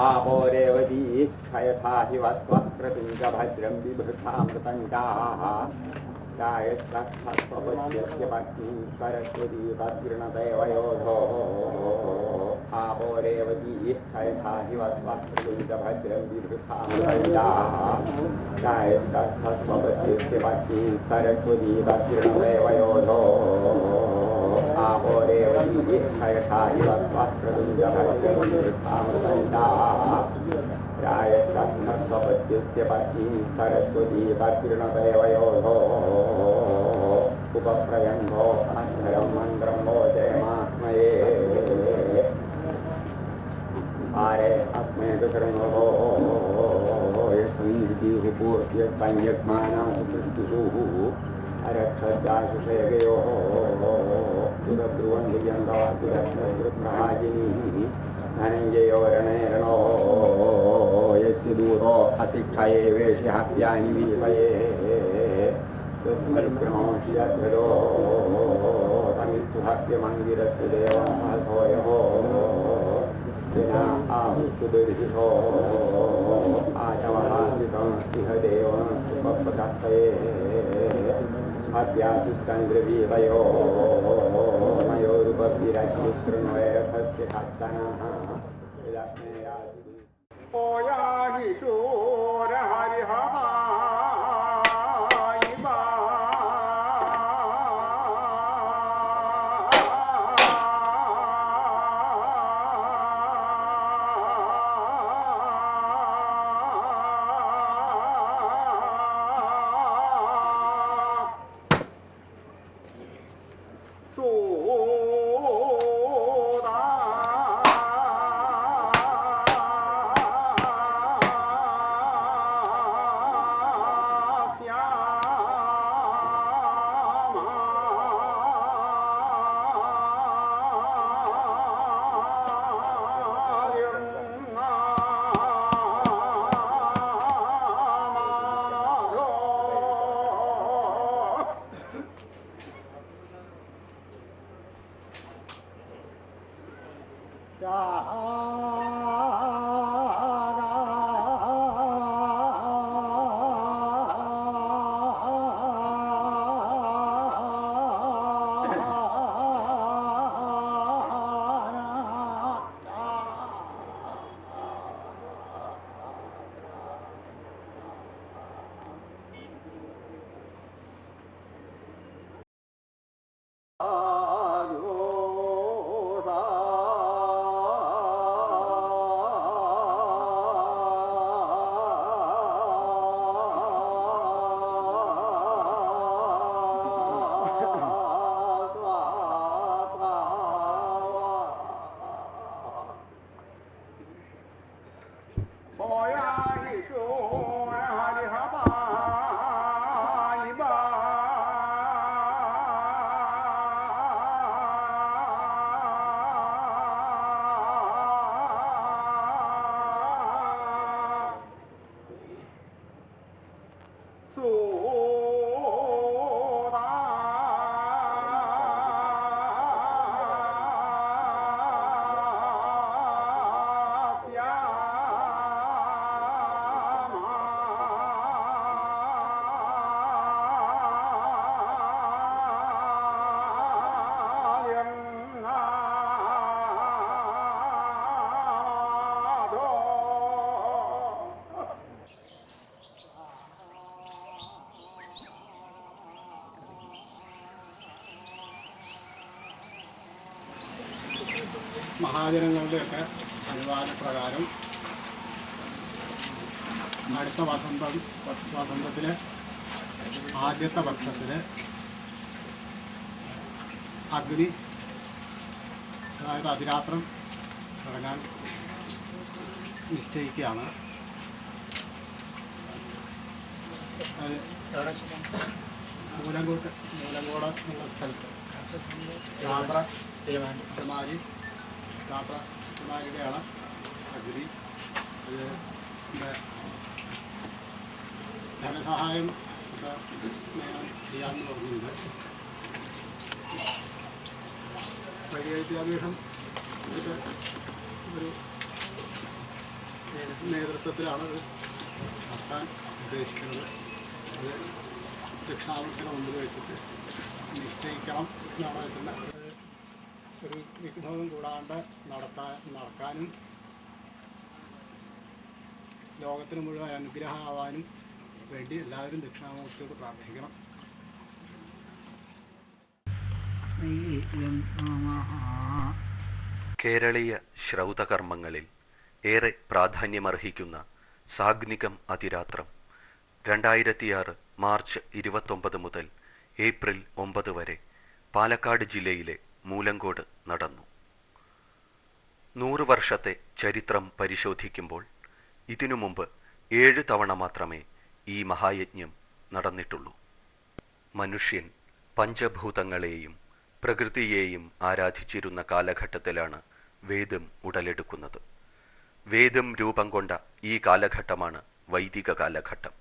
आपोरेवती यथा हि वस्वक्रतुञ्जभद्रं बिभृतामृतञ्जाः गायस्वपत्यस्य पत्नी सरस्वती तद्गृणदैवयोधो आपोरेवती यथा हि वस्वक्रतुञ्जभद्रं बिभृतामृतञ्जाः गायस्वपत्यस्य पत्नी सरस्वती तद्गृणदैवयोधो आपोरेवती यथा हि वस्वक्रतुञ्जभद्रं बिभृतामृतञ्जाः स्वपत्यस्य पत्नी सरस्वती तद्गृणदैवयोधो उपप्रयन्धो अक्षरं मन्त्रं भोजयमात्मये आरे अस्मै शृणोः यस्मिन् पूर्त्य संयज्ञानां सुकृतिषुः अरक्षजाशुषेगयोः सुरब्रुवन्धुयन्दवासुरत्नगृहाजिनीः धनञ्जयो रणेरणो यस्य दूरो अशिक्षये वेश्याप्यानि वीपये तस्मल्प्रणोष्यध्वरो तमित्सुहत्यमङ्गिरस्य देवं महसोयः विना आहुस्तुदुर्हिषो आचमहासितं इह देवं उपप्रकाशये अभ्यासिष्टन्द्रवीपयो मयोरुपविरश्मिशृण्वैरथस्य हस्तनः മഹാജനങ്ങളുടെയൊക്കെ അനുവാദപ്രകാരം അടുത്ത വസന്തത്തിലെ ആദ്യത്തെ പക്ഷത്തിൽ അഗ്നി അതായത് അതിരാത്രം തുടങ്ങാൻ നിശ്ചയിക്കുകയാണ്. മൂലങ്കോട് എന്നുള്ള സ്ഥലത്ത് യാത്ര സമാധി യാത്രമാരുടെയാണ് അഗ്നി. അത് ധനസഹായം ഒക്കെ ചെയ്യാമെന്ന് പറഞ്ഞിട്ടുണ്ട്. വൈദ്യുതി അപേക്ഷം ഒരു നേതൃത്വത്തിലാണ് ഇത് നടത്താൻ ഉദ്ദേശിക്കുന്നത്. അത് ദക്ഷിണാമൂർത്തിയുടെ മുമ്പിൽ വെച്ചിട്ട് നിശ്ചയിക്കണം എന്നാണ് അതിൻ്റെ ഒരു വിഘ്നവും കൂടാണ്ട് നടക്കാനും ലോകത്തിന് മുഴുവൻ അനുഗ്രഹമാവാനും വേണ്ടി എല്ലാവരും ദക്ഷിണാമൂർത്തിയോട് പ്രാർത്ഥിക്കണം. കേരളീയ ശ്രൗതകർമ്മങ്ങളിൽ ഏറെ പ്രാധാന്യമർഹിക്കുന്ന സാഗ്നികം അതിരാത്രം 2006 മാർച്ച് 29 മുതൽ ഏപ്രിൽ 9 വരെ പാലക്കാട് ജില്ലയിലെ മൂലങ്കോട് നടന്നു. 100 വർഷത്തെ ചരിത്രം പരിശോധിക്കുമ്പോൾ ഇതിനു മുമ്പ് 7 തവണ മാത്രമേ ഈ മഹായജ്ഞം നടന്നിട്ടുള്ളൂ. മനുഷ്യൻ പഞ്ചഭൂതങ്ങളെയും പ്രകൃതിയെയും ആരാധിച്ചിരുന്ന കാലഘട്ടത്തിലാണ് വേദം ഉടലെടുക്കുന്നത്. വേദം രൂപം കൊണ്ട ഈ കാലഘട്ടമാണ് വൈദിക കാലഘട്ടം.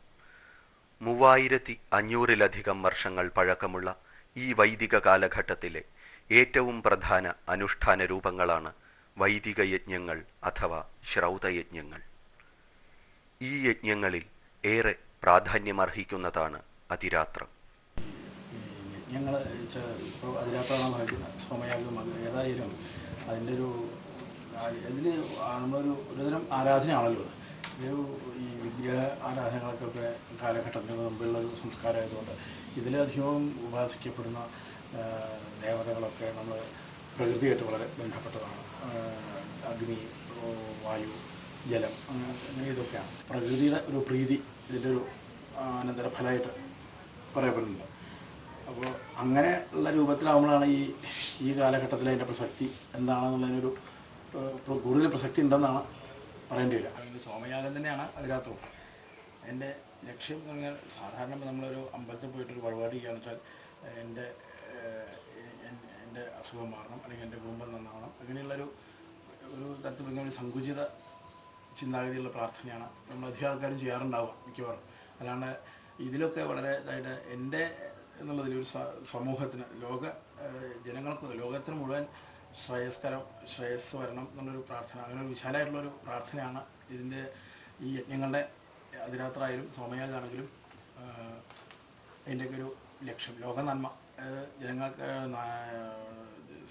3500-ലധികം വർഷങ്ങൾ പഴക്കമുള്ള ഈ വൈദിക കാലഘട്ടത്തിലെ ഏറ്റവും പ്രധാന അനുഷ്ഠാന രൂപങ്ങളാണ് വൈദിക യജ്ഞങ്ങൾ അഥവാ ശ്രൗതയജ്ഞങ്ങൾ. ഈ യജ്ഞങ്ങളിൽ ഏറെ പ്രാധാന്യമർഹിക്കുന്നതാണ് അതിരാത്രം. യജ്ഞങ്ങൾ ഇപ്പോൾ അതിരാത്രമാണ് സോമയാഗം. ഏതായാലും അതിൻ്റെ ഇതിൽ ഒരുതരം ആരാധനയാണല്ലോ. ഈ വിഗ്രഹ ആരാധനകൾക്കൊക്കെ കാലഘട്ടത്തിന് മുമ്പുള്ള ഒരു സംസ്കാരമായതുകൊണ്ട് ഇതിലധികവും ഉപാസിക്കപ്പെടുന്ന ദേവതകളൊക്കെ നമ്മൾ പ്രകൃതിയായിട്ട് വളരെ ബന്ധപ്പെട്ടതാണ്. അഗ്നി, വായു, ജലം, അങ്ങനെ ഇതൊക്കെയാണ്. പ്രകൃതിയുടെ ഒരു പ്രീതി ഇതിൻ്റെ ഒരു അനന്തരഫലമായിട്ട് പറയപ്പെടുന്നുണ്ട്. അപ്പോൾ അങ്ങനെ ഉള്ള രൂപത്തിലാവുമ്പോഴാണ് ഈ കാലഘട്ടത്തിൽ അതിൻ്റെ പ്രസക്തി എന്താണെന്നുള്ളതിനൊരു കൂടുതൽ പ്രസക്തി ഉണ്ടെന്നാണ് പറയേണ്ടി വരിക. സോമയാഗം തന്നെയാണ് അതിരാത്രവും. എൻ്റെ ലക്ഷ്യം എന്ന് പറഞ്ഞാൽ സാധാരണ നമ്മളൊരു അമ്പലത്തിൽ പോയിട്ടൊരു വഴിപാട് ചെയ്യുകയാണെന്ന് വെച്ചാൽ എൻ്റെ അസുഖം മാറണം, അല്ലെങ്കിൽ എൻ്റെ കുടുംബം നന്നാവണം, അങ്ങനെയുള്ളൊരു തരത്തിൽ ഒരു സങ്കുചിത ചിന്താഗതിയുള്ള പ്രാർത്ഥനയാണ് നമ്മൾ അധികം ആൾക്കാരും ചെയ്യാറുണ്ടാവുക മിക്കവാറും. അല്ലാണ്ട് ഇതിലൊക്കെ വളരെ ഇതായിട്ട് എൻ്റെ എന്നുള്ളതിലൊരു സമൂഹത്തിന് ജനങ്ങൾക്ക് ലോകത്തിന് മുഴുവൻ ശ്രേയസ് വരണം എന്നുള്ളൊരു പ്രാർത്ഥന, അങ്ങനെ ഒരു വിശാലമായിട്ടുള്ളൊരു പ്രാർത്ഥനയാണ് ഇതിൻ്റെ ഈ യജ്ഞങ്ങളുടെ അതിരാത്രായാലും സോമയാഗമാണെങ്കിലും അതിൻ്റെയൊക്കെ ഒരു ലക്ഷ്യം. ലോക നന്മ, ജനങ്ങൾക്ക്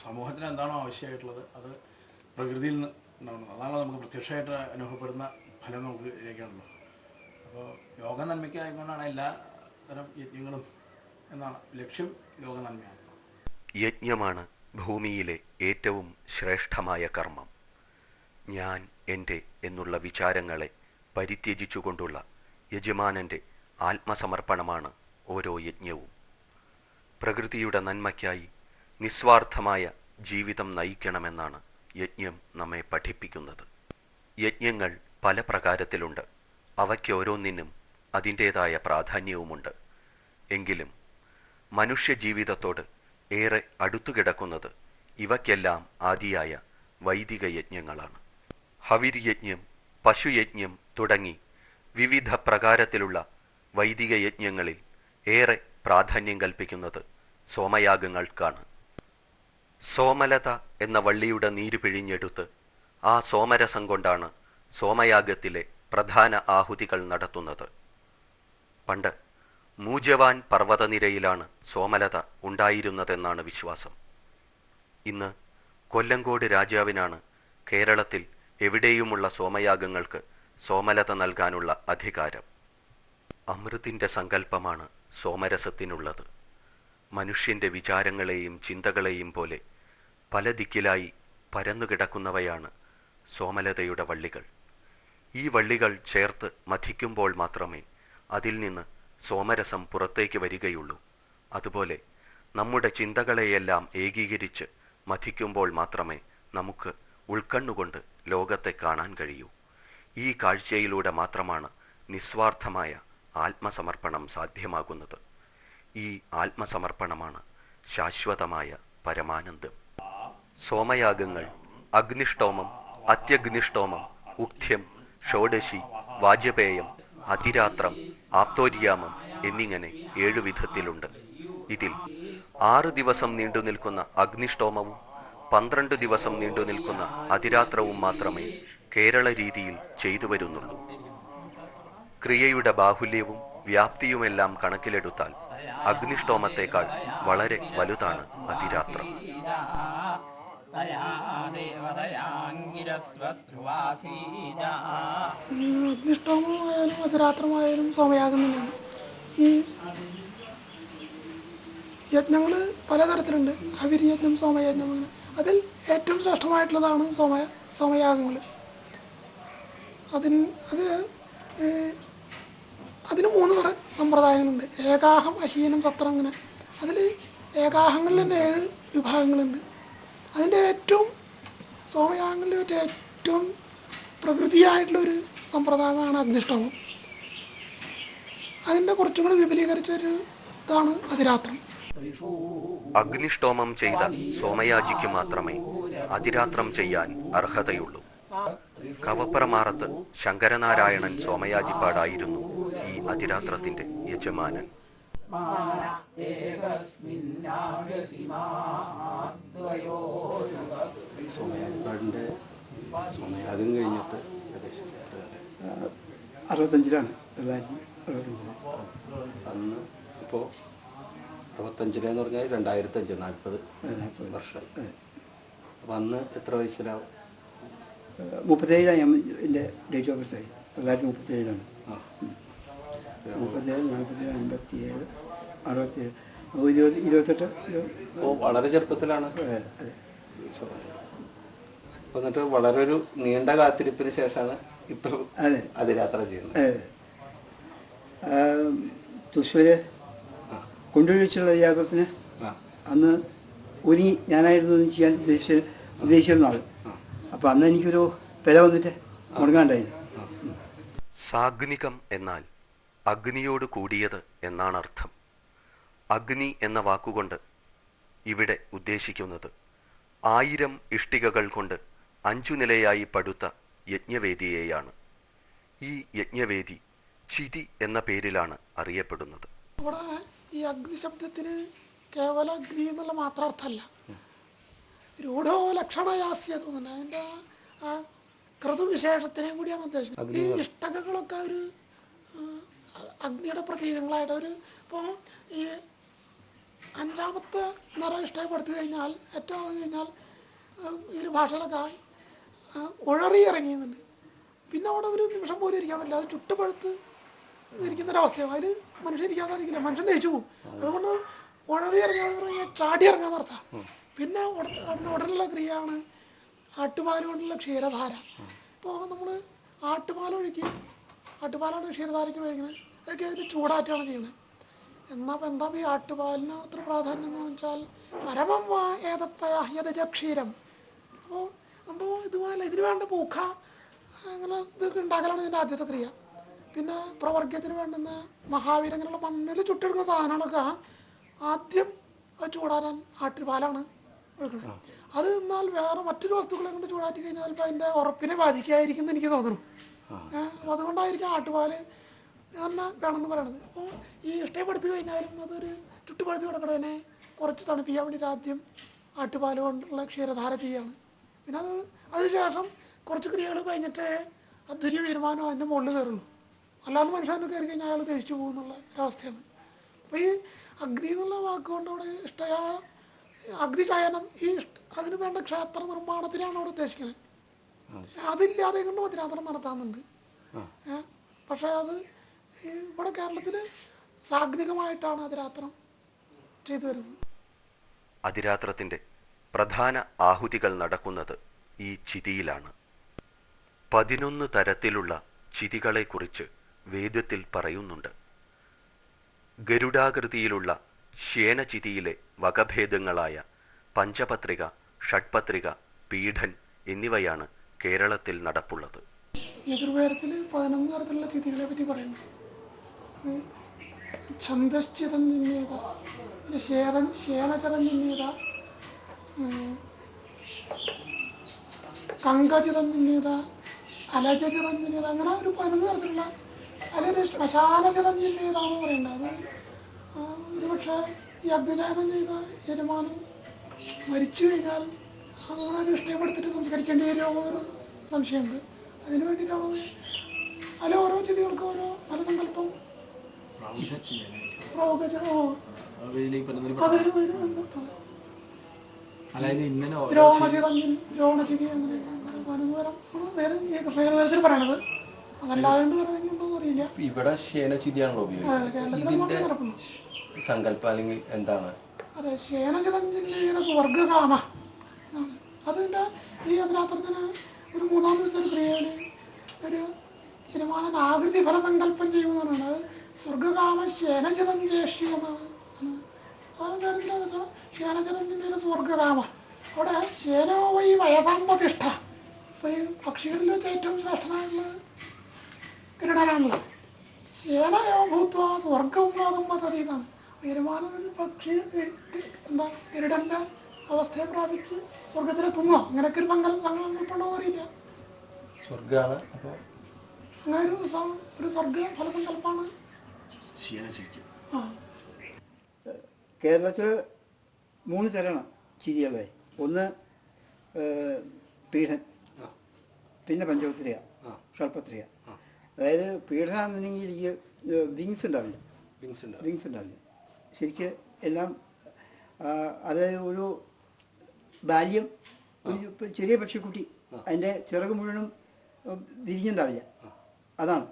സമൂഹത്തിന് എന്താണോ ആവശ്യമായിട്ടുള്ളത് അത് പ്രകൃതിയിൽ നിന്ന് ഉണ്ടാകുന്നത്. അതാണ് നമുക്ക് പ്രത്യക്ഷമായിട്ട് അനുഭവപ്പെടുന്ന ഫലം നമുക്ക് ലഭിക്കണമല്ലോ. അപ്പോൾ ലോക നന്മയ്ക്ക് ആയതുകൊണ്ടാണ് എല്ലാ തരം യജ്ഞങ്ങളും എന്നാണ് ലക്ഷ്യം. ലോക നന്മയാണ്. യജ്ഞമാണ് ഭൂമിയിലെ ഏറ്റവും ശ്രേഷ്ഠമായ കർമ്മം. ഞാൻ, എൻ്റെ എന്നുള്ള വിചാരങ്ങളെ പരിത്യജിച്ചുകൊണ്ടുള്ള യജമാനൻ്റെ ആത്മസമർപ്പണമാണ് ഓരോ യജ്ഞവും. പ്രകൃതിയുടെ നന്മയ്ക്കായി നിസ്വാർത്ഥമായ ജീവിതം നയിക്കണമെന്നാണ് യജ്ഞം നമ്മെ പഠിപ്പിക്കുന്നത്. യജ്ഞങ്ങൾ പല പ്രകാരത്തിലുണ്ട്. അവയ്ക്ക് ഓരോന്നിനും അതിൻ്റേതായ പ്രാധാന്യവുമുണ്ട്. എങ്കിലും മനുഷ്യജീവിതത്തോട് ഏറെ അടുത്തുകിടക്കുന്നത് ഇവയ്ക്കെല്ലാം ആദിയായ വൈദിക യജ്ഞങ്ങളാണ്. ഹവിര്യജ്ഞം, പശുയജ്ഞം തുടങ്ങി വിവിധ പ്രകാരത്തിലുള്ള വൈദിക യജ്ഞങ്ങളിൽ ഏറെ പ്രാധാന്യം കൽപ്പിക്കുന്നത് സോമയാഗങ്ങൾക്കാണ്. സോമലത എന്ന വള്ളിയുടെ നീര് പിഴിഞ്ഞെടുത്ത് ആ സോമരസം കൊണ്ടാണ് സോമയാഗത്തിലെ പ്രധാന ആഹുതികൾ നടത്തുന്നത്. പണ്ട് മൂജവാൻ പർവ്വതനിരയിലാണ് സോമലത ഉണ്ടായിരുന്നതെന്നാണ് വിശ്വാസം. ഇന്ന് കൊല്ലങ്കോട് രാജാവിനാണ് കേരളത്തിൽ എവിടെയുമുള്ള സോമയാഗങ്ങൾക്ക് സോമലത നൽകാനുള്ള അധികാരം. അമൃതിൻ്റെ സങ്കല്പമാണ് സോമരസത്തിനുള്ളത്. മനുഷ്യൻ്റെ വിചാരങ്ങളെയും ചിന്തകളെയും പോലെ പല ദിക്കിലായി പരന്നുകിടക്കുന്നവയാണ് സോമലതയുടെ വള്ളികൾ. ഈ വള്ളികൾ ചേർത്ത് മഥിക്കുമ്പോൾ മാത്രമേ അതിൽ നിന്ന് സോമരസം പുറത്തേക്ക് വരികയുള്ളൂ. അതുപോലെ നമ്മുടെ ചിന്തകളെയെല്ലാം ഏകീകരിച്ച് മഥിക്കുമ്പോൾ മാത്രമേ നമുക്ക് ഉൾക്കണ്ണുകൊണ്ട് ലോകത്തെ കാണാൻ കഴിയൂ. ഈ കാഴ്ചയിലൂടെ മാത്രമാണ് നിസ്വാർത്ഥമായ ആത്മസമർപ്പണം സാധ്യമാകുന്നത്. ഈ ആത്മസമർപ്പണമാണ് ശാശ്വതമായ പരമാനന്ദം. സോമയാഗങ്ങൾ അഗ്നിഷ്ടോമം, അത്യഗ്നിഷ്ടോമം, ഉക്ഥ്യം, ഷോഡശി, വാജപേയം, അതിരാത്രം, ആപ്തോര്യാമം എന്നിങ്ങനെ 7 വിധത്തിലുണ്ട്. ഇതിൽ 6 ദിവസം നീണ്ടു നിൽക്കുന്ന അഗ്നിഷ്ടോമവും 12 ദിവസം നീണ്ടു നിൽക്കുന്ന അതിരാത്രവും മാത്രമേ കേരള രീതിയിൽ ചെയ്തു വരുന്നുള്ളൂ. ക്രിയയുടെ ബാഹുല്യവും വ്യാപ്തിയുമെല്ലാം കണക്കിലെടുത്താൽ അഗ്നിഷ്ടോമത്തേക്കാൾ വളരെ വലുതാണ് അതിരാത്രം. അഗ്നിഷ്ടോമമായാലും അതിരാത്രമായാലും സോമയാഗം തന്നെയാണ്. ഈ യജ്ഞങ്ങൾ പലതരത്തിലുണ്ട്. ഹവിര്യജ്ഞം, സോമയജ്ഞം, അങ്ങനെ. അതിൽ ഏറ്റവും ശ്രേഷ്ഠമായിട്ടുള്ളതാണ് സോമയാഗങ്ങൾ. അതിന് 3 സമ്പ്രദായങ്ങളുണ്ട്. ഏകാഹം, അഹീനം, സത്രം, അങ്ങനെ. അതിൽ ഏകാഹങ്ങളിൽ തന്നെ 7 വിഭാഗങ്ങളുണ്ട്. അതിൻ്റെ സോമയാഗങ്ങളിൽ ഏറ്റവും പ്രകൃതിയായിട്ടുള്ളൊരു സമ്പ്രദായമാണ് അഗ്നിഷ്ടോമം. അതിൻ്റെ കുറച്ചും കൂടി വിപുലീകരിച്ചൊരു ഇതാണ് അതിരാത്രം. അഗ്നിഷ്ടോമം ചെയ്ത സോമയാജിക്ക് മാത്രമേ അതിരാത്രം ചെയ്യാൻ അർഹതയുള്ളൂ. കവപ്പുറമാറത്ത് ശങ്കരനാരായണൻ സോമയാജിപ്പാടായിരുന്നു ഈ അതിരാത്രത്തിന്റെ യജമാനൻ. സോമയാജിപ്പാടിൻ്റെ സോമയാഗം കഴിഞ്ഞിട്ട് 65-ലാണ്, 1965. അന്ന് ഇപ്പോൾ 65-ലെന്ന് പറഞ്ഞാൽ 2005, 40 വർഷം. അപ്പം അന്ന് എത്ര വയസ്സിലാവും? 37 ഞാൻ എൻ്റെ ഡേറ്റ് ഓഫ് ബർത്ത് ആയി. 1937-ലാണ്. 37, 47, 57, 67, 28. അപ്പോൾ വളരെ ചെറുപ്പത്തിലാണ്. എന്നിട്ട് വളരെ ഒരു നീണ്ട കാത്തിരിപ്പിന് ശേഷമാണ് ഇപ്പോൾ അതിരാത്ര ചെയ്യുന്നത്. തൃശ്ശൂര് കൊണ്ടുവച്ചുള്ള യാഗത്തിന് അന്ന് ഞാനായിരുന്നു ചെയ്യാൻ ഉദ്ദേശിച്ചിരുന്ന ആൾ. അപ്പം അന്ന് എനിക്കൊരു വില വന്നിട്ട് മുടങ്ങാണ്ടായിരുന്നു. സാഗ്നികം എന്നാൽ അഗ്നിയോട് കൂടിയത് എന്നാണ് അർത്ഥം. അഗ്നി എന്ന വാക്കുകൊണ്ട് ഇവിടെ ഉദ്ദേശിക്കുന്നത് 1000 ഇഷ്ടികകൾ കൊണ്ട് 5 നിലയായി പടുത്ത യജ്ഞവേദിയെയാണ്. ഈ യജ്ഞവേദി ചിതി എന്ന പേരിലാണ് അറിയപ്പെടുന്നത്. ഇവിടെ ഈ അഗ്നി ശബ്ദത്തിന് കേവല അഗ്നി എന്നുള്ള മാത്രം അർത്ഥമല്ല, രൂഢോ ലക്ഷണയാസ്യ തോന്നുന്നുണ്ട്. അതിൻ്റെ ആ ക്രതുവിശേഷത്തിനെയും കൂടിയാണ് ഉദ്ദേശിക്കുന്നത്. ഈ ഇഷ്ടകങ്ങളൊക്കെ ഒരു അഗ്നിയുടെ പ്രതീകങ്ങളായിട്ട് ഇപ്പോൾ ഈ 5ാമത്തെ നിറം ഇഷ്ടപ്പെടുത്തി കഴിഞ്ഞാൽ ഏറ്റവും കഴിഞ്ഞാൽ ഈ ഭാഷയിലൊക്കെ ഉഴറി ഇറങ്ങിയുന്നുണ്ട്. പിന്നെ അവിടെ ഒരു നിമിഷം പോലും ഇരിക്കാൻ പറ്റില്ല. അത് ചുട്ടുപഴുത്ത് ഇരിക്കുന്നൊരവസ്ഥയാണ്. അതിൽ മനുഷ്യൻ ഇരിക്കാൻ സാധിക്കില്ല, മനുഷ്യൻ തേച്ചു പോകും. അതുകൊണ്ട് ഉഴറി ഇറങ്ങാന്ന് പറഞ്ഞാൽ ചാടി ഇറങ്ങാന്ന് അർത്ഥം. പിന്നെ ഉടനുള്ള ക്രിയയാണ് ആട്ടുപാൽ കൊണ്ടുള്ള ക്ഷീരധാര. ഇപ്പോൾ നമ്മൾ ആട്ടുപാലാണ് ക്ഷീരധാരയ്ക്ക് ഉപയോഗിക്കുന്നത്. അതൊക്കെ അതിന് ചൂടാറ്റാണ് ചെയ്യുന്നത്. എന്നാൽ എന്താ ഈ ആട്ടുപാലിന് അത്ര പ്രാധാന്യം എന്ന് വെച്ചാൽ പരമം ഏതത്വയത ക്ഷീരം. അപ്പോൾ ഇതുപോലെ ഇതിന് വേണ്ട പൂക്ക അങ്ങനെ ഇതൊക്കെ ഉണ്ടാക്കലാണ് ഇതിൻ്റെ ആദ്യത്തെ ക്രിയ. പിന്നെ പ്രവർഗ്ഗത്തിന് വേണ്ടുന്ന മഹാവീര അങ്ങനെയുള്ള മണ്ണിൽ ചുട്ടെടുക്കുന്ന സാധനങ്ങളൊക്കെ ആദ്യം അത് ചൂടാൻ ആട്ടുപാലാണ് ഒഴുക്കുന്നത്. അത് എന്നാൽ വേറെ മറ്റൊരു വസ്തുക്കളെ കൊണ്ട് ചൂടാറ്റി കഴിഞ്ഞാൽ ചിലപ്പോൾ അതിൻ്റെ ഉറപ്പിനെ ബാധിക്കായിരിക്കും എന്ന് എനിക്ക് തോന്നുന്നു. അപ്പോൾ അതുകൊണ്ടായിരിക്കും ആട്ടുപാൽ തന്നെ വേണമെന്ന് പറയണത്. അപ്പോൾ ഈ ഇഷ്ടപ്പെടുത്തി കഴിഞ്ഞാലും അതൊരു ചുട്ടുപഴുത്ത് കിടക്കണതിനെ കുറച്ച് തണുപ്പിക്കാൻ വേണ്ടിയിട്ട് ആദ്യം ആട്ടുപാൽ കൊണ്ടുള്ള ക്ഷീരധാര ചെയ്യുകയാണ്. പിന്നെ അതിനുശേഷം കുറച്ച് ക്രിയകൾ കഴിഞ്ഞിട്ട് അധ്വര്യ തീരുമാനം അതിൻ്റെ മുകളിൽ കയറുള്ളൂ. അല്ലാതെ മനുഷ്യന് കയറി കഴിഞ്ഞാൽ അയാൾ ദഹിച്ചു പോകുന്നുള്ള ഒരവസ്ഥയാണ്. അപ്പോൾ ഈ അഗ്നി എന്നുള്ള വാക്കുകൊണ്ട് അവിടെ അഗ്നിചയനം അതിന് വേണ്ട ക്ഷേത്ര നിർമ്മാണത്തിനാണ് അവിടെ ഉദ്ദേശിക്കുന്നത്. അതില്ലാതെ കൊണ്ട് അതിരാത്രം നടത്താറുണ്ട്. പക്ഷേ അത് ഇവിടെ കേരളത്തിൽ സാഗ്നികമായിട്ടാണ് അതിരാത്രം ചെയ്തു വരുന്നത്. അതിരാത്രത്തിന്റെ പ്രധാന ആഹുതികൾ നടക്കുന്നത് ഈ ചിതിയിലാണ്. 11 തരത്തിലുള്ള ചിതികളെക്കുറിച്ച് വേദത്തിൽ പറയുന്നുണ്ട്. ഗരുഡാകൃതിയിലുള്ള ശ്യേനചിതിയിലെ വകഭേദങ്ങളായ പഞ്ചപത്രിക, ഷഡ്പത്രിക, പീഠൻ എന്നിവയാണ് കേരളത്തിൽ നടപ്പുള്ളത്. യജുർവേദത്തിൽ 11 തരത്തിലുള്ള ചിതികളെ പറ്റി പറയുന്നു. ഛന്ദശ്ചിതം നിന്നേത, ശേനചരം നിന്നേത, കങ്കചിതം നിന്നേത, അലജചിതം നിന്നേത, അങ്ങനെ ഒരു 11 തരത്തിലുള്ള അതിലൊരു ശ്മശാനചിതം നിന്നേതാന്ന് പറയേണ്ടത്. അത് ഒരുപക്ഷെ ഈ അഗ്നിചയനം ചെയ്ത യജമാനൻ മരിച്ചു കഴിഞ്ഞാൽ അങ്ങനെ ഒരു ഇഷ്ടപ്പെടുത്തിട്ട് സംസ്കരിക്കേണ്ടി വരുമോ ഒരു സംശയമുണ്ട്. അതിന് വേണ്ടിയിട്ടാണ് അതിൽ ഓരോ ചിതികൾക്കും ഓരോ ഫലസങ്കല്പം ദ്രോണചിതി അങ്ങനെ വേറെ പറയണത്. അതല്ലാണ്ട് വേറെ ഉണ്ടോന്ന് അറിയില്ല. ഇവിടെ ശയനചിതിയാണല്ലോ ഉപയോഗിക്കുന്നത്. സങ്കല്പം അല്ലെങ്കിൽ എന്താണ്? അതെ, ശയനചിതഞ്ജലി സ്വർഗകാമ. അതിൻ്റെ ഈ അതിരാത്രത്തിന് ഒരു 3-ാം ദിവസത്തെ ക്രിയയിൽ ഒരു യജമാനൻ ആകൃതി ഫലസങ്കല്പം ചെയ്യുന്നതാണ്. അത് സ്വർഗകാമ ശയനചിതഞ്ജേഷി എന്നാണ്. അതാണ് ശയനചിതഞ്ജലിയിലെ സ്വർഗകാമ. അവിടെ ശയനോ വൈ വയസാമ്പതിഷ്ഠ. അപ്പോൾ ഈ പക്ഷികളിൽ വെച്ച് ഏറ്റവും ശ്രേഷ്ഠനായിട്ടുള്ളത് ഗരുഡനാണല്ലോ. ശയനയോ ഭൂത്വ സ്വർഗം പദ്ധതിയാണ്. യജമാനൻ ഒരു പക്ഷി എന്താ ഗരുഡൻ്റെ അവസ്ഥയെ പ്രാപിച്ച് സ്വർഗത്തിലെത്തുന്നോ അങ്ങനെയൊക്കെ ഒരു സങ്കല്പമുണ്ടോ അറിയില്ല. സ്വർഗമാണ്. അപ്പോൾ അങ്ങനെ ഒരു സ്വർഗ ഫലസങ്കല്പമാണ്. കേരളത്തിൽ 3 തരമാണ് ചിരിയുള്ളത്. ഒന്ന് പീഠൻ, പിന്നെ പഞ്ചപത്രിക, ഷഡ്പത്രിക. അതായത് പീഠനാണെന്നുണ്ടെങ്കിൽ ഈ വിങ്സ് ഉണ്ടാവില്ല. വിങ്സ് ഉണ്ടാവില്ല. ശരിക്ക് എല്ലാം അതായത് ഒരു ബാല്യം, ഒരു ചെറിയ പക്ഷിക്കുട്ടി അതിൻ്റെ ചിറക് മുഴുവനും വിരിഞ്ഞുണ്ടാവില്ല. അതാണ്.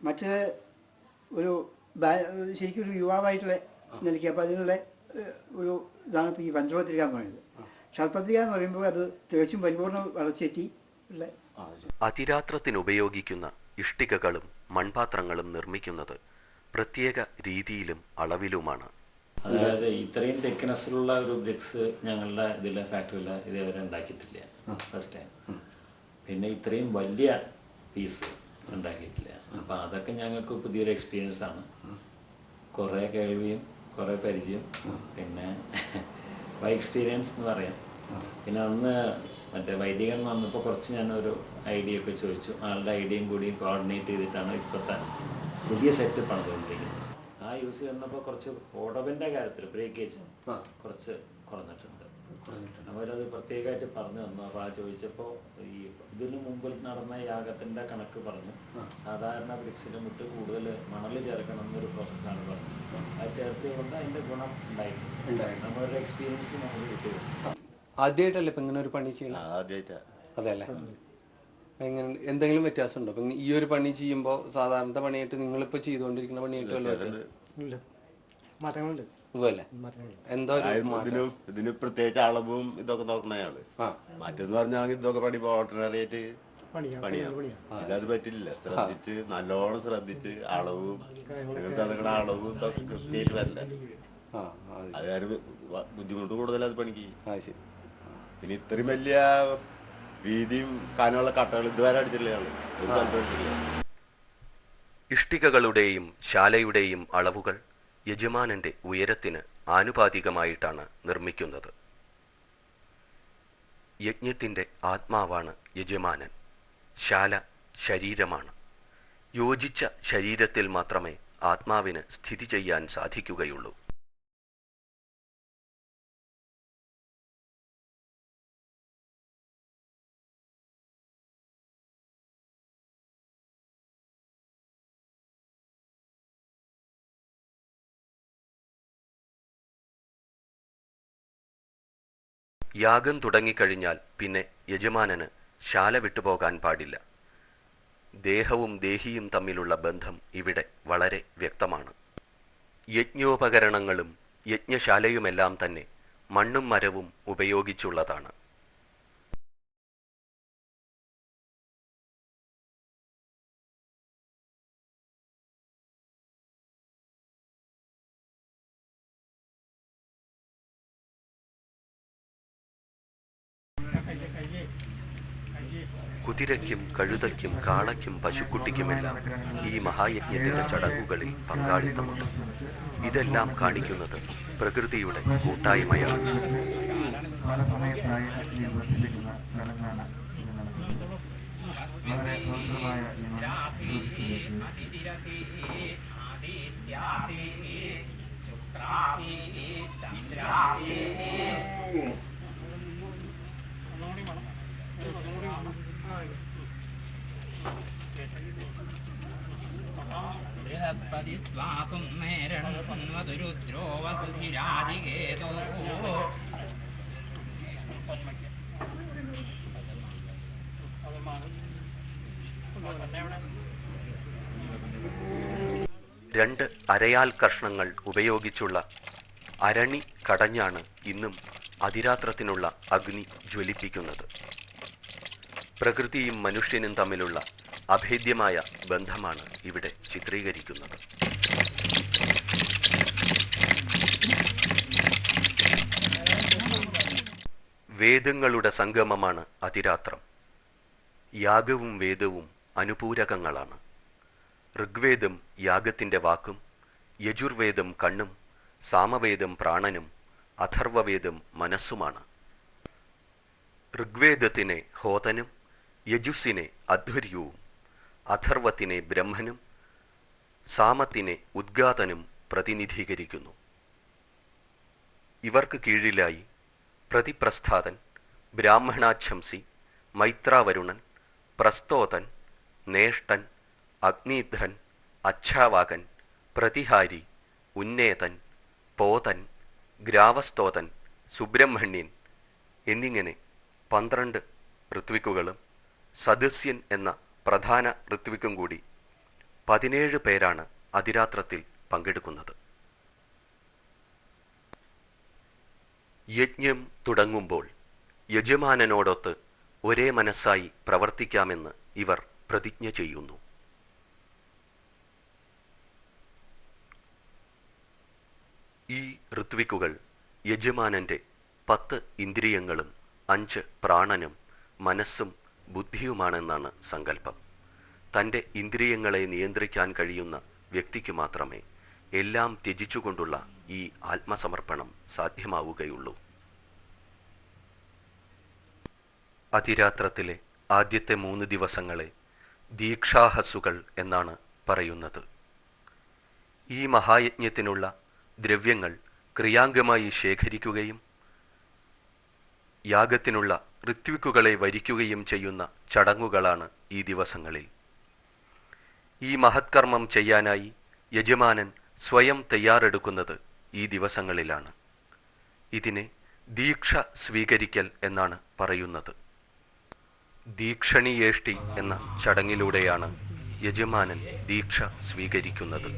മറ്റേ ഒരു ശരിക്കും ഒരു യുവാവായിട്ടുള്ള നിലയ്ക്ക്. അപ്പോൾ അതിനുള്ള ഒരു ഇതാണ് ഇപ്പോൾ ഈ പഞ്ചപത്രിക എന്ന് പറയുന്നത്. ഷഡ്പത്രിക എന്ന് പറയുമ്പോൾ അത് തികച്ചും പരിപൂർണ്ണ വളർച്ചയെത്തി ഉള്ള. അതിരാത്രത്തിനുപയോഗിക്കുന്ന ഇഷ്ടികകളും മൺപാത്രങ്ങളും നിർമ്മിക്കുന്നത് പ്രത്യേക രീതിയിലും അളവിലുമാണ്. അതായത് ഇത്രയും തെക്നെസ്സിലുള്ള ഒരു ബ്രിക്സ് ഞങ്ങളുടെ ഇതിലെ ഫാക്ടറിയിൽ ഇതേവരെ ഉണ്ടാക്കിയിട്ടില്ല, ഫസ്റ്റ് ടൈം. പിന്നെ ഇത്രയും വലിയ പീസ് ഉണ്ടാക്കിയിട്ടില്ല. അപ്പം അതൊക്കെ ഞങ്ങൾക്ക് പുതിയൊരു എക്സ്പീരിയൻസ് ആണ്. കുറേ കേൾവിയും കുറേ പരിചയം, പിന്നെ ബൈ എക്സ്പീരിയൻസ് എന്ന് പറയാം. പിന്നെ അന്ന് മറ്റേ വൈദികൻ വന്നപ്പോൾ കുറച്ച് ഞാനൊരു ഐഡിയ ഒക്കെ ചോദിച്ചു. ആളുടെ ഐഡിയയും കൂടി കോർഡിനേറ്റ് ചെയ്തിട്ടാണ് ഇപ്പോഴത്തെ പുതിയ സെറ്റ് പണിതുകൊണ്ടിരിക്കുന്നത്. ആ യൂസ് ചെയ്യുന്നപ്പോൾ കുറച്ച് ഓടവിൻ്റെ കാര്യത്തിൽ ബ്രേക്കേജ് കുറച്ച് കുറഞ്ഞിട്ടുണ്ട്. അവരത് പ്രത്യേകമായിട്ട് പറഞ്ഞു തന്നു. അപ്പോൾ ആ ചോദിച്ചപ്പോൾ ഈ ഇതിനു മുമ്പിൽ നടന്ന യാഗത്തിൻ്റെ കണക്ക് പറഞ്ഞു. സാധാരണ ബ്രിക്സിൻ്റെ മുട്ട് കൂടുതൽ മണൽ ചേർക്കണം എന്നൊരു പ്രോസസ്സാണ് പറഞ്ഞത്. അത് ചേർത്തുകൊണ്ട് അതിൻ്റെ ഗുണം ഉണ്ടായിട്ടുണ്ട്. നമ്മളൊരു എക്സ്പീരിയൻസ് നമുക്ക് കിട്ടിയത്. ആദ്യമായിട്ടല്ലേ ഇപ്പം ഇങ്ങനെ ഒരു പണി ചെയ്യണം? അതെ അല്ലേ? എങ്ങനെ എന്തെങ്കിലും വ്യത്യാസം ഉണ്ടോ? അപ്പം ഈ ഒരു പണി ചെയ്യുമ്പോൾ സാധാരണ പണിയായിട്ട് നിങ്ങളിപ്പോൾ ചെയ്തുകൊണ്ടിരിക്കുന്ന പണിയായിട്ട് വല്ല മാറ്റങ്ങളുണ്ട്. എന്താ ഇതിന് പ്രത്യേകിച്ച് അളവും ഇതൊക്കെ നോക്കുന്നയാള്. മറ്റെന്ന് പറഞ്ഞാൽ ഇതൊക്കെ പണി ഓർഡിനറി ആയിട്ട് പണിയാണ്. ഇതത് പറ്റില്ല. ശ്രദ്ധിച്ച് നല്ലോണം ശ്രദ്ധിച്ച് അളവും നിങ്ങളുടെ അളവും ഇതൊക്കെ കൃത്യമായിട്ട് വരണ്ട. അത് കാരണം ബുദ്ധിമുട്ട് കൂടുതൽ അത് പണിക്ക്. പിന്നെ ഇത്രയും വലിയ വീതിയും കാനുള്ള കട്ടകൾ ഇതുവരെ അടിച്ചില്ല ഞങ്ങള്. ഒരു സ്ഥലത്ത് അടിച്ചില്ല. ഇഷ്ടികകളുടെയും ശാലയുടെയും അളവുകൾ യജമാനന്റെ ഉയരത്തിന് ആനുപാതികമായിട്ടാണ് നിർമ്മിക്കുന്നത്. യജ്ഞത്തിന്റെ ആത്മാവാണ് യജമാനൻ. ശാല ശരീരമാണ്. യോജിച്ച ശരീരത്തിൽ മാത്രമേ ആത്മാവിന് സ്ഥിതി ചെയ്യാൻ സാധിക്കുകയുള്ളൂ. യാഗം തുടങ്ങിക്കഴിഞ്ഞാൽ പിന്നെ യജമാനന് ശാല വിട്ടുപോകാൻ പാടില്ല. ദേഹവും ദേഹിയും തമ്മിലുള്ള ബന്ധം ഇവിടെ വളരെ വ്യക്തമാണ്. യജ്ഞോപകരണങ്ങളും യജ്ഞശാലയുമെല്ലാം തന്നെ മണ്ണും മരവും ഉപയോഗിച്ചുള്ളതാണ്. കുതിരയ്ക്കും കഴുതയ്ക്കും കാളയ്ക്കും പശുക്കുട്ടിക്കുമെല്ലാം ഈ മഹായജ്ഞത്തിന്റെ ചടങ്ങുകളിൽ പങ്കാളിത്തമുണ്ട്. ഇതെല്ലാം കാണിക്കുന്നത് പ്രകൃതിയുടെ കൂട്ടായ്മയാണ്. രണ്ട് അരയാൽ കഷ്ണങ്ങൾ ഉപയോഗിച്ചുള്ള അരണി കടഞ്ഞാണ് ഇന്നും അതിരാത്രത്തിനുള്ള അഗ്നി ജ്വലിപ്പിക്കുന്നത്. പ്രകൃതിയും മനുഷ്യനും തമ്മിലുള്ള അഭേദ്യമായ ബന്ധമാണ് ഇവിടെ ചിത്രീകരിക്കുന്നത്. വേദങ്ങളുടെ സംഗമമാണ് അതിരാത്രം. യാഗവും വേദവും അനുപൂരകങ്ങളാണ്. ഋഗ്വേദം യാഗത്തിൻ്റെ വാക്കും, യജുർവേദം കണ്ണും, സാമവേദം പ്രാണനും, അഥർവവേദം മനസ്സുമാണ്. ഋഗ്വേദത്തിനെ ഹോതനും, യജുസിനെ അധ്വര്യവും, അഥർവത്തിനെ ബ്രഹ്മനും, സാമത്തിനെ ഉദ്ഗാതനും പ്രതിനിധീകരിക്കുന്നു. ഇവർക്ക് കീഴിലായി പ്രതിപ്രസ്ഥാതൻ, ബ്രാഹ്മണാച്ഛംസി, മൈത്രാവരുണൻ, പ്രസ്തോതൻ, നേഷ്ടൻ, അഗ്നിധ്രൻ, അച്ഛാവാകൻ, പ്രതിഹാരി, ഉന്നേതൻ, പോതൻ, ഗ്രാവസ്തോതൻ, സുബ്രഹ്മണ്യൻ എന്നിങ്ങനെ 12 ഋത്വിക്കുകളും സദസ്യൻ എന്ന പ്രധാന ഋത്വിക്കും കൂടി 17 പേരാണ് അതിരാത്രത്തിൽ പങ്കെടുക്കുന്നത്. യജ്ഞം തുടങ്ങുമ്പോൾ യജമാനനോടൊത്ത് ഒരേ മനസ്സായി പ്രവർത്തിക്കാമെന്ന് ഇവർ പ്രതിജ്ഞ ചെയ്യുന്നു. ഈ ഋത്വിക്കുകൾ യജമാനന്റെ 10 ഇന്ദ്രിയങ്ങളും 5 പ്രാണനും മനസ്സും ബുദ്ധിയുമാണെന്നാണ് സങ്കല്പം. തൻ്റെ ഇന്ദ്രിയങ്ങളെ നിയന്ത്രിക്കാൻ കഴിയുന്ന വ്യക്തിക്ക് മാത്രമേ എല്ലാം ത്യജിച്ചുകൊണ്ടുള്ള ഈ ആത്മസമർപ്പണം സാധ്യമാവുകയുള്ളൂ. അതിരാത്രത്തിലെ ആദ്യത്തെ 3 ദിവസങ്ങളെ ദീക്ഷാഹസുകൾ എന്നാണ് പറയുന്നത്. ഈ മഹായജ്ഞത്തിനുള്ള ദ്രവ്യങ്ങൾ ക്രിയാംഗമായി ശേഖരിക്കുകയും യാഗത്തിനുള്ള ഋത്വിക്കുകളെ വരിക്കുകയും ചെയ്യുന്ന ചടങ്ങുകളാണ് ഈ ദിവസങ്ങളിൽ. ഈ മഹത്കർമ്മം ചെയ്യാനായി യജമാനൻ സ്വയം തയ്യാറെടുക്കുന്നത് ഈ ദിവസങ്ങളിലാണ്. ഇതിനെ ദീക്ഷ സ്വീകരിക്കൽ എന്നാണ് പറയുന്നത്. ദീക്ഷണീയേഷ്ടി എന്ന ചടങ്ങിലൂടെയാണ് യജമാനൻ ദീക്ഷ സ്വീകരിക്കുന്നത്.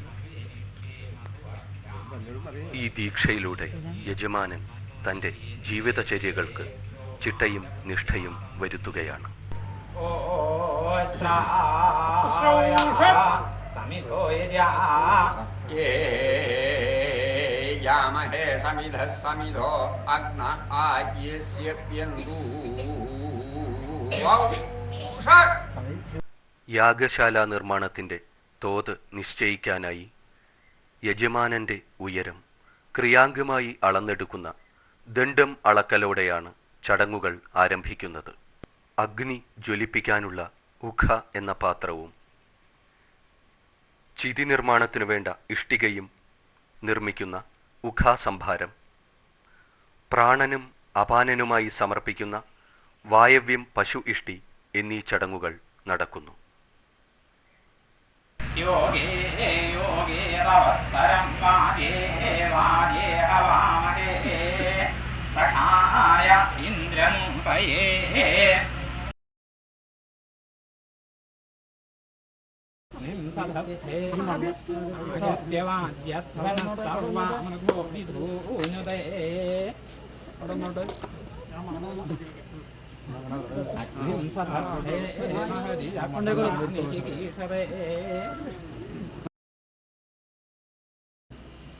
ഈ ദീക്ഷയിലൂടെ യജമാനൻ തൻ്റെ ജീവിതചര്യകൾക്ക് ചിട്ടയും നിഷ്ഠയും വരുത്തുകയാണ്. യാഗശാല നിർമ്മാണത്തിൻ്റെ തോത് നിശ്ചയിക്കാനായി യജമാനന്റെ ഉയരം ക്രിയാംഗമായി അളന്നെടുക്കുന്ന ദണ്ഡം അളക്കലോടെയാണ് ചടങ്ങുകൾ ആരംഭിക്കുന്നത്. അഗ്നി ജ്വലിപ്പിക്കാനുള്ള ഉഖ എന്ന പാത്രവും ചിതി നിർമ്മാണത്തിനു വേണ്ട ഇഷ്ടികയും നിർമ്മിക്കുന്ന ഉഖാസംഭാരം, പ്രാണനും അപാനനുമായി സമർപ്പിക്കുന്ന വായവ്യം പശു ഇഷ്ടി എന്നീ ചടങ്ങുകൾ നടക്കുന്നു.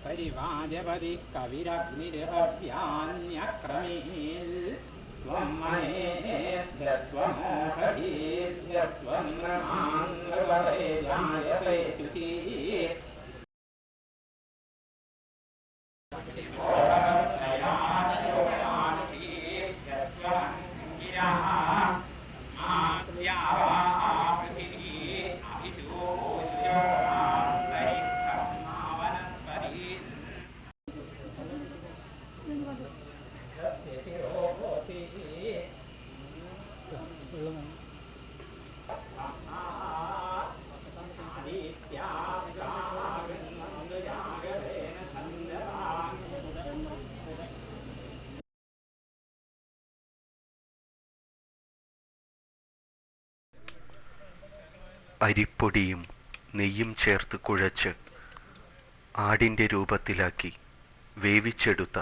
പരിവാജപതി കവിരഗ്നിരഹ്യാന്യക്രമീൽ ത്വം മഹേന്ദ്രത്വമോഹീന്ദ്രത്വം നമാംഗവരേജായസേ ശുചീ Yeah. അരിപ്പൊടിയും നെയ്യും ചേർത്ത് കുഴച്ച് ആടിൻ്റെ രൂപത്തിലാക്കി വേവിച്ചെടുത്ത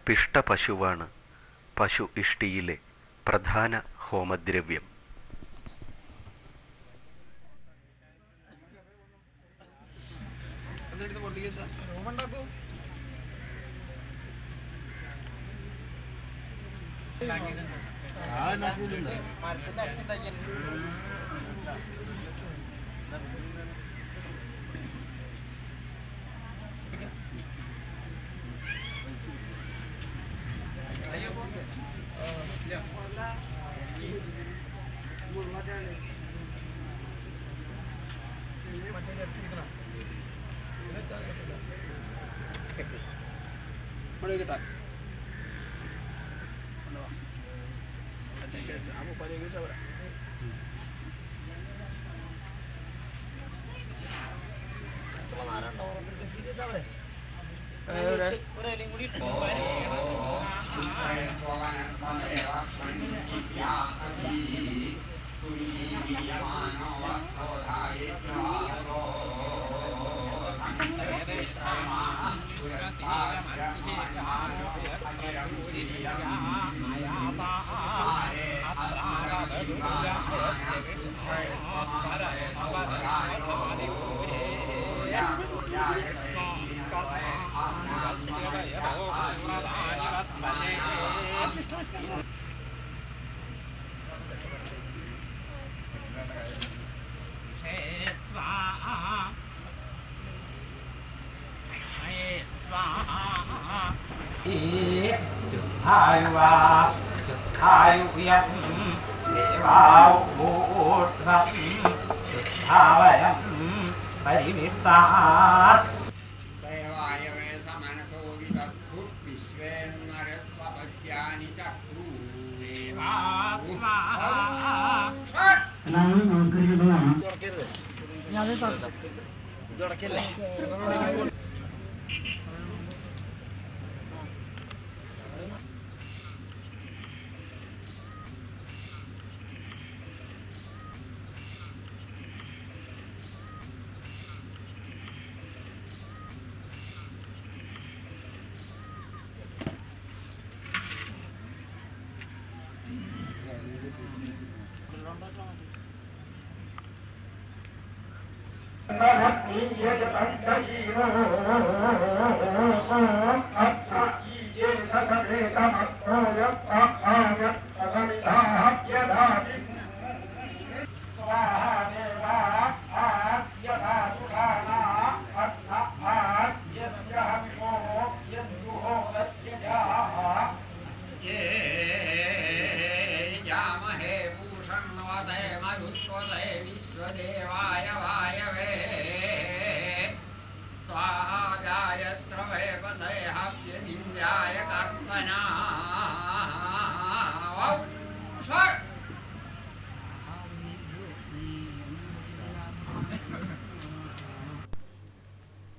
പിഷ്ടപശുവാണ് പശു ഇഷ്ടിയിലെ പ്രധാന ഹോമദ്രവ്യം.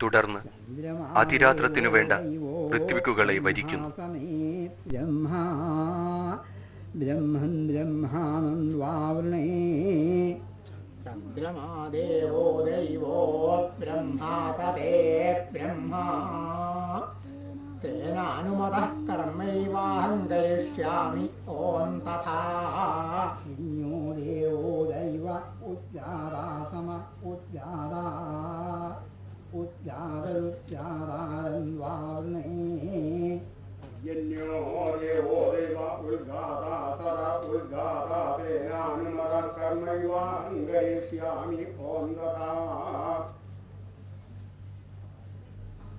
തുടർന്ന് അതിരാത്രത്തിനു വേണ്ട ഋത്വിക്കുകളെ വരിക്കുന്നു. ബ്രഹ്മൻ ബ്രഹ്മാനന്ദ്വാവൃണേ ചന്ദ്രമാദേവോ ദൈവോ ബ്രഹ്മാ സതേ ബ്രഹ്മാ തേനാനുമതഃ കർമ്മൈവാഹം കരിഷ്യാമി ഓം തഥാ ജ്ഞോ ദേവോ ദൈവ ഉജ്ജാതാ സമ ഉജ്ജാതാ ഉജ്ജാതരുജ്ജാതാരന്വാവൃണേ യജ്ഞോ ദേവോ ദൈവ ഉദ്ഗാതാ സദാ ഉദ്ഗാതാ തേനാനുമതഃ കർമ്മൈവാഹം കരിഷ്യാമി ഓം തഥാ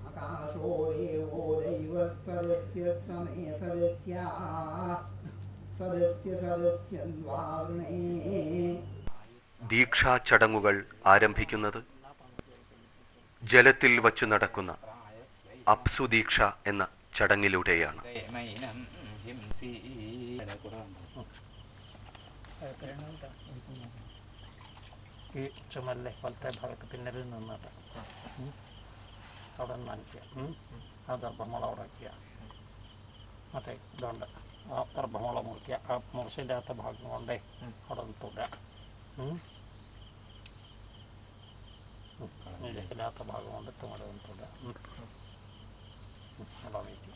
ആകാശോ ദേവോ ദൈവ സദസ്യ സമേ സദസ്യാ സദസ്യ സദസ്യന്വാവൃണേ. ദീക്ഷാ ചടങ്ങുകൾ ആരംഭിക്കുന്നത് ജലത്തിൽ വച്ചു നടക്കുന്ന അപ്സുദീക്ഷ എന്ന ചടങ്ങിലൂടെയാണ്. ഈ ചുമല്ലേ വലത്തെ ഭാഗത്ത് പിന്നലിൽ നിന്നിട്ട് അവിടെ നനയ്ക്കുക. ആ ഗർഭമുള ഉടയ്ക്കുക. മറ്റേ ഇതുണ്ട് ആ ഗർഭമുള മുറിക്കുക. ആ മുറിച്ചിൻ്റെ അകത്ത ഭാഗം കൊണ്ടേ അവിടെ തൊടുക. ഇല്ലാത്ത ഭാഗം കൊണ്ട് ഇട്ടുകൂടെ വന്നിട്ടുണ്ട്. അവിടെ നീട്ടി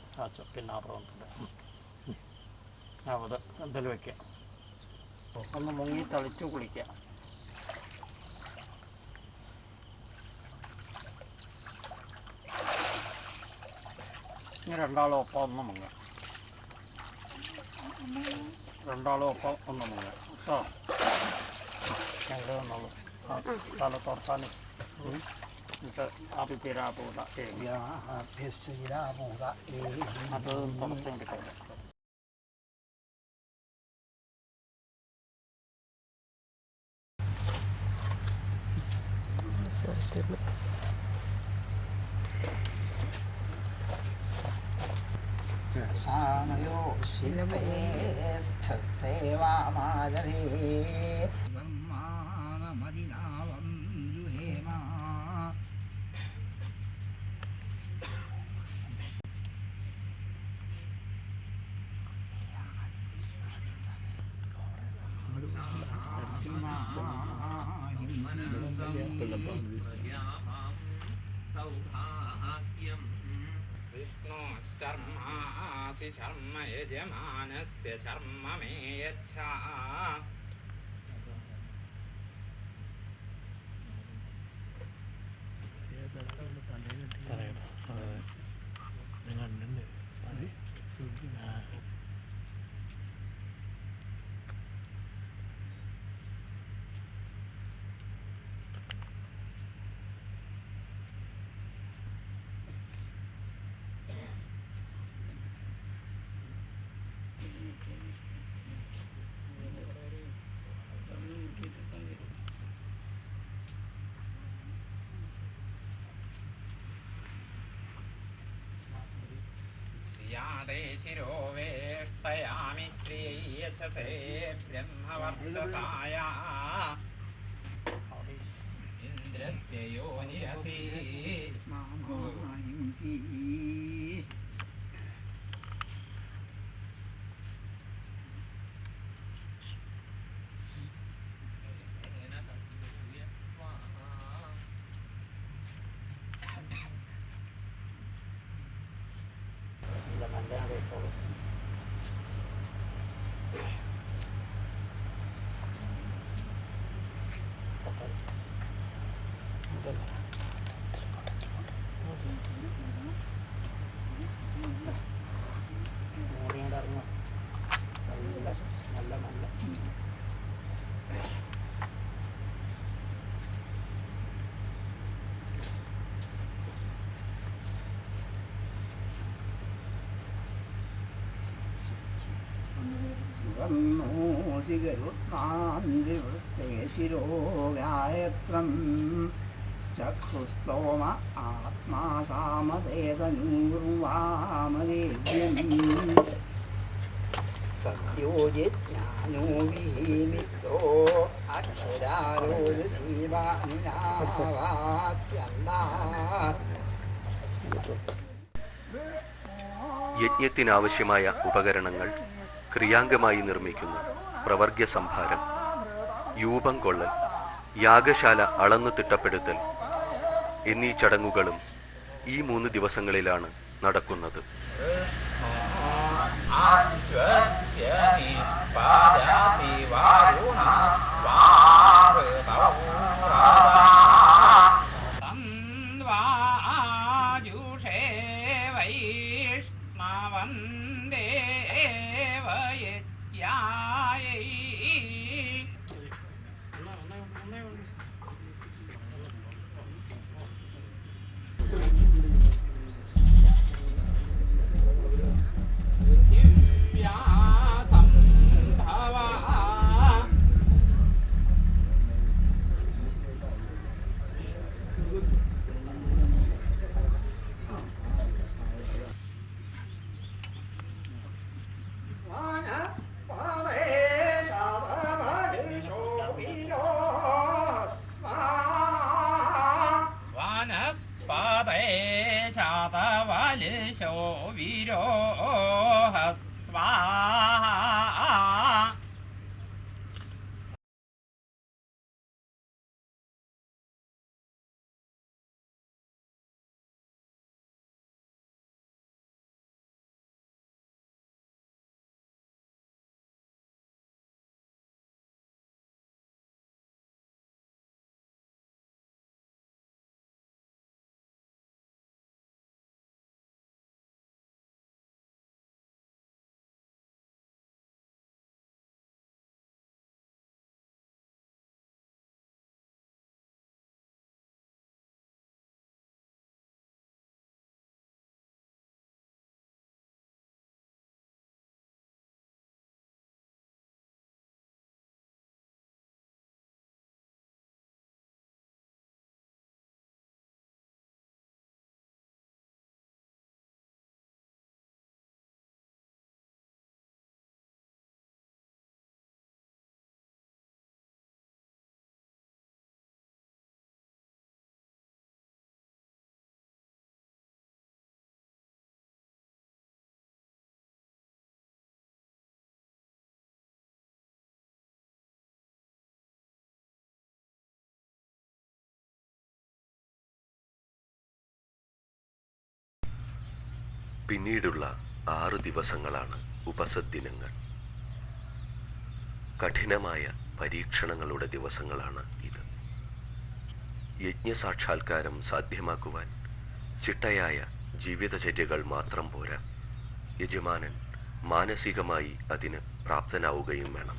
പിന്നെ അവിടെ വന്നിട്ടുണ്ട്. അവിടെ ഇതിൽ വയ്ക്കുക. ഒന്ന് മുങ്ങി തളിച്ച് കുളിക്കുക. ഇനി രണ്ടാളും ഒപ്പം ഒന്ന് മുങ്ങുക. രണ്ടാളും ഒപ്പം ഒന്ന് മുങ്ങുക കേട്ടോ. ഞങ്ങൾ വന്നോളൂ. തല തുറക്കാൻ അഭിചിരാപൂത അത് തുറച്ചും കിട്ടില്ല. സാമയോ ശില്പേവാമാദരേ മദിനാവം ജുഹേമാ സൗഭാഗ്യം വിഷ്ണു ശർമാസി ശർമ്മ യജമാനസ്യ ശർമ്മ മേ യച്ഛാ യാദേ ശിരോ വേഷ്ടയാമി ശ്രീയശസേ ബ്രഹ്മവർച്ചസായ ഇന്ദ്രസ്യ യോനിരസി ശിരോഗായത്രം ചക്ഷുസ്തോമ ആത്മാ സാമതേതനൂർവാമദേവ്യം സത്യോജിജ്ഞാനോ വിഹീമിത്രോ അക്ഷരാരോജ ശീവാനിലാവാത്യല്ലാ. യജ്ഞത്തിനാവശ്യമായ ഉപകരണങ്ങൾ ക്രിയാംഗമായി നിർമ്മിക്കുന്ന പ്രവർഗ്യ സംഭാരം, യൂപം കൊള്ളൽ, യാഗശാല അളന്നു തിട്ടപ്പെടുത്തൽ എന്നീ ചടങ്ങുകളും ഈ 3 ദിവസങ്ങളിലാണ് നടക്കുന്നത്. പിന്നീടുള്ള 6 ദിവസങ്ങളാണ് ഉപസദ്ദിനങ്ങൾ. കഠിനമായ പരീക്ഷണങ്ങളുടെ ദിവസങ്ങളാണ് ഇത്. യജ്ഞസാക്ഷാത്കാരം സാധ്യമാക്കുവാൻ ചിട്ടയായ ജീവിതചര്യകൾ മാത്രം പോരാ, യജമാനൻ മാനസികമായി അതിന് പ്രാപ്തനാവുകയും വേണം.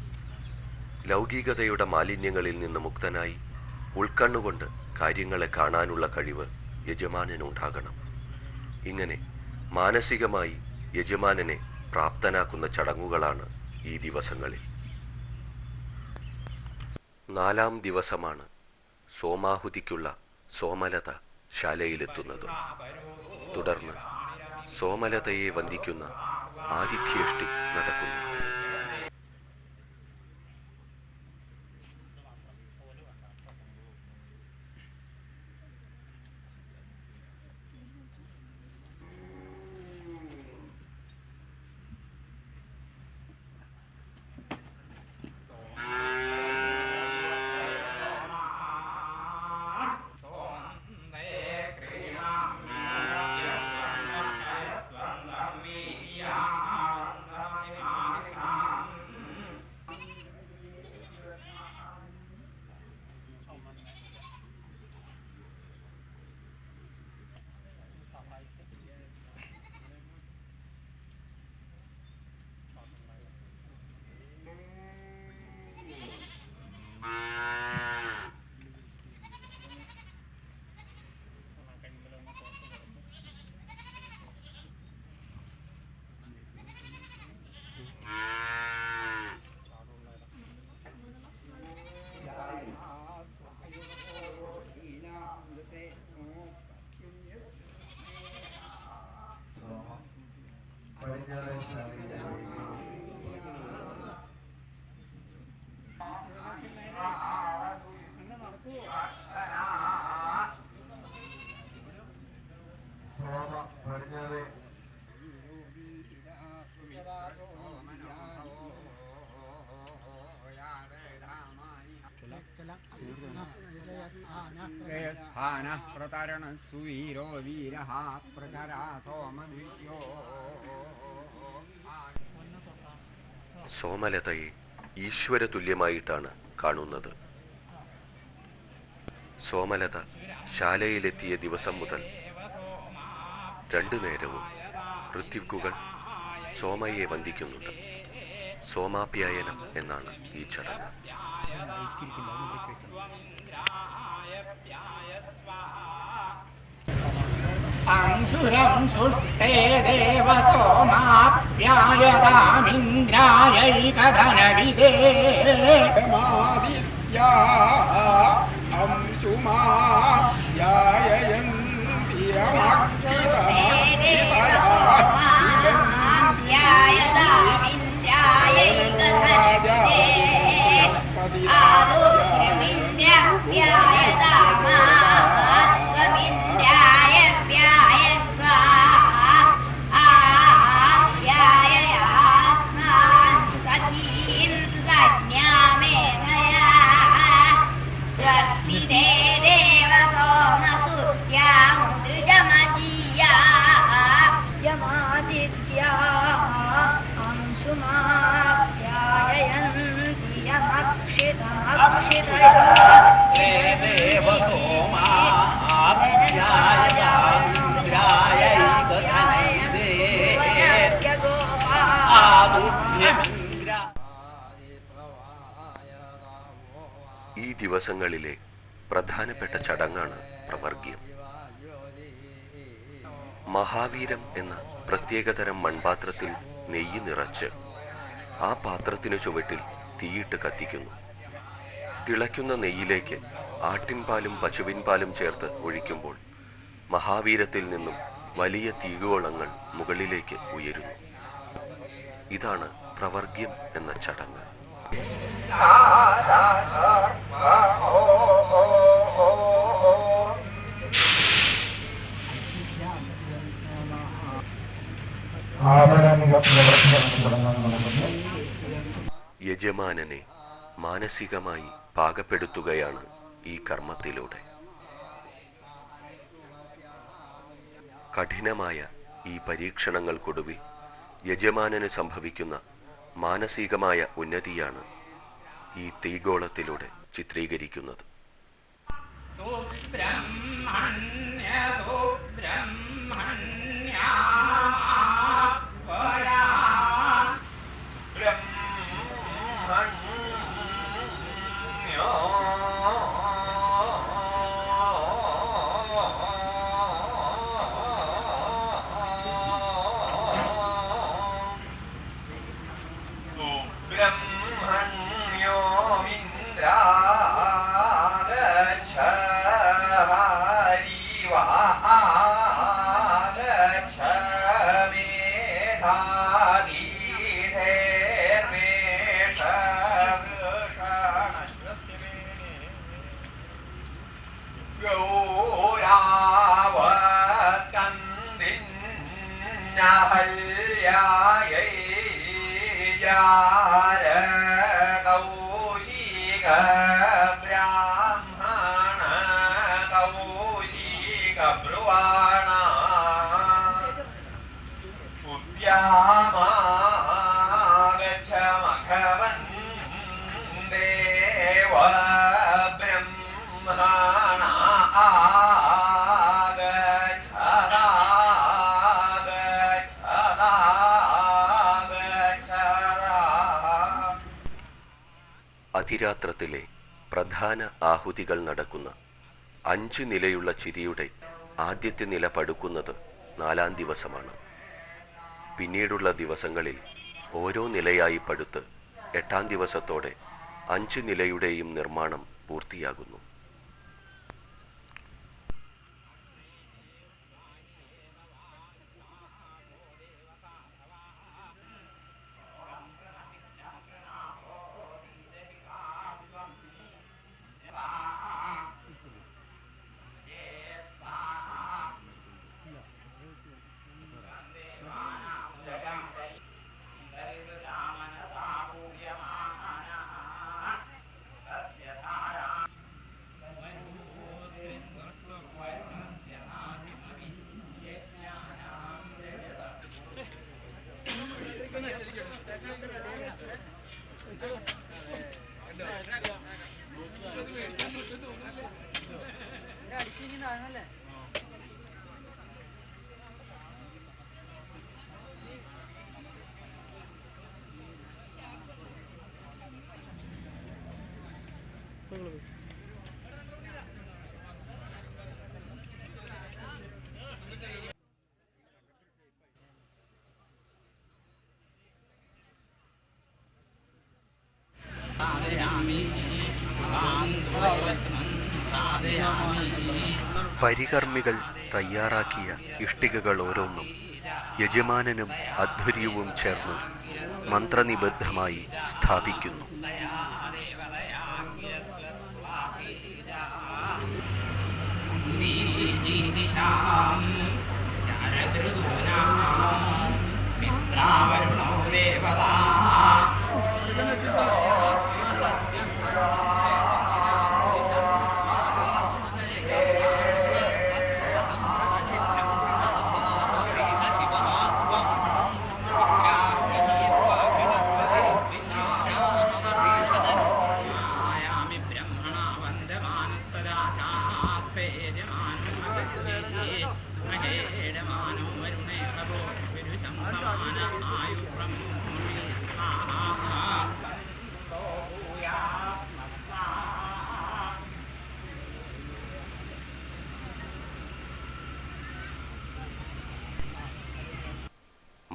ലൗകികതയുടെ മാലിന്യങ്ങളിൽ നിന്ന് മുക്തനായി ഉൾക്കണ്ണുകൊണ്ട് കാര്യങ്ങളെ കാണാനുള്ള കഴിവ് യജമാനനുണ്ടാകണം. ഇങ്ങനെ മാനസികമായി യജമാനനെ പ്രാപ്തനാക്കുന്ന ചടങ്ങുകളാണ് ഈ ദിവസങ്ങളിൽ. 4-ാം ദിവസമാണ് സോമാഹുതിക്കുള്ള സോമലത ശാലയിലെത്തുന്നത്. തുടർന്ന് സോമലതയെ വന്ദിക്കുന്ന ആതിഥ്യേഷ്ടി നടക്കുന്നു. സോമലതയെ ഈശ്വര തുല്യമായിട്ടാണ് കാണുന്നത്. സോമലത ശാലയിലെത്തിയ ദിവസം മുതൽ 2 നേരവും ഋത്വിക്കുകൾ സോമയെ വന്ദിക്കുന്നുണ്ട്. സോമാപ്യായനം എന്നാണ് ഈ ചടങ്ങ്. अंशुरं सुष्टे देव सोमाप्यायतामिन्द्रायैकधनविदे मादित्या ഈ ദിവസങ്ങളിലെ പ്രധാനപ്പെട്ട ചടങ്ങാണ് പ്രവർഗ്യം. മഹാവീരം എന്ന പ്രത്യേകതരം മൺപാത്രത്തിൽ നെയ്യ് നിറച്ച് ആ പാത്രത്തിനു ചുവട്ടിൽ തീയിട്ട് കത്തിക്കുന്നു. തിളയ്ക്കുന്ന നെയ്യിലേക്ക് ആട്ടിൻപാലും പശുവിൻപാലും ചേർത്ത് ഒഴിക്കുമ്പോൾ മഹാവീരത്തിൽ നിന്നും വലിയ തീഗോളങ്ങൾ മുകളിലേക്ക് ഉയരുന്നു. ഇതാണ് പ്രവർഗ്യം എന്ന ചടങ്ങ്. യജമാനനെ മാനസികമായി പാകപ്പെടുത്തുകയാണ് ഈ കർമ്മത്തിലൂടെ. കഠിനമായ ഈ പരീക്ഷണങ്ങൾക്കൊടുവിൽ യജമാനന് സംഭവിക്കുന്ന മാനസികമായ ഉന്നതിയാണ് ഈ തീഗോളത്തിലൂടെ ചിത്രീകരിക്കുന്നത്. അതിരാത്രത്തിലെ പ്രധാന ആഹുതികൾ നടക്കുന്ന 5 നിലയുള്ള ചിരിയുടെ ആദ്യത്തെ നില പടുക്കുന്നത് 4-ാം ദിവസമാണ്. പിന്നീടുള്ള ദിവസങ്ങളിൽ ഓരോ നിലയായി പടുത്ത് 8-ാം ദിവസത്തോടെ 5 നിലയുടെയും നിർമ്മാണം പൂർത്തിയാകുന്നു. പരികർമ്മികൾ തയ്യാറാക്കിയ ഇഷ്ടികകൾ ഓരോന്നും യജമാനനും അധ്വര്യവും ചേർന്ന് മന്ത്രനിബദ്ധമായി സ്ഥാപിക്കുന്നു.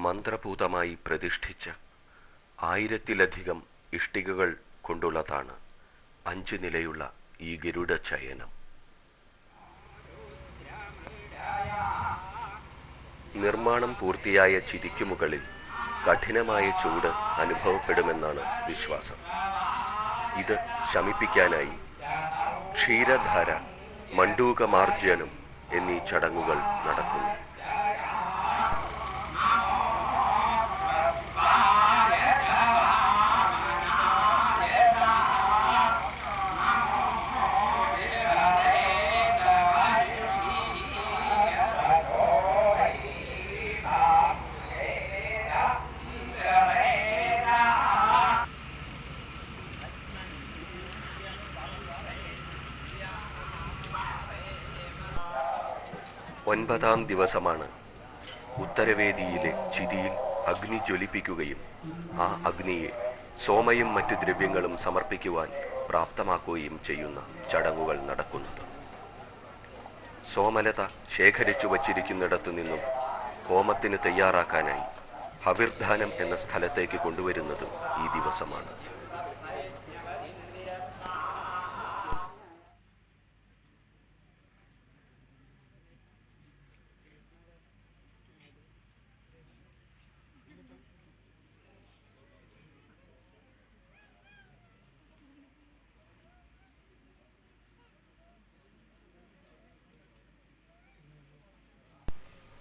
മന്ത്രഭൂതമായി പ്രതിഷ്ഠിച്ച 1000-ത്തിലധികം ഇഷ്ടികകൾ കൊണ്ടുള്ളതാണ് 5 നിലയുള്ള ഈ ഗരുഡശയനം. നിർമ്മാണം പൂർത്തിയായ ചിരിക്കു മുകളിൽ കഠിനമായ ചൂട് അനുഭവപ്പെടുമെന്നാണ് വിശ്വാസം. ഇത് ശമിപ്പിക്കാനായി ക്ഷീരധാര, മണ്ഡൂകമാർജ്ജനം എന്നീ ചടങ്ങുകൾ നടക്കുന്നു. 9ാം ദിവസമാണ് ഉത്തരവേദിയിലെ ചിതിയിൽ അഗ്നി ജ്വലിപ്പിക്കുകയും ആ അഗ്നിയെ സോമയും മറ്റു ദ്രവ്യങ്ങളും സമർപ്പിക്കുവാൻ പ്രാപ്തമാക്കുകയും ചെയ്യുന്ന ചടങ്ങുകൾ നടക്കുന്നത്. സോമലത ശേഖരിച്ചു വച്ചിരിക്കുന്നിടത്തു നിന്നും ഹോമത്തിന് തയ്യാറാക്കാനായി ഹവിർദാനം എന്ന സ്ഥലത്തേക്ക് കൊണ്ടുവരുന്നതും ഈ ദിവസമാണ്.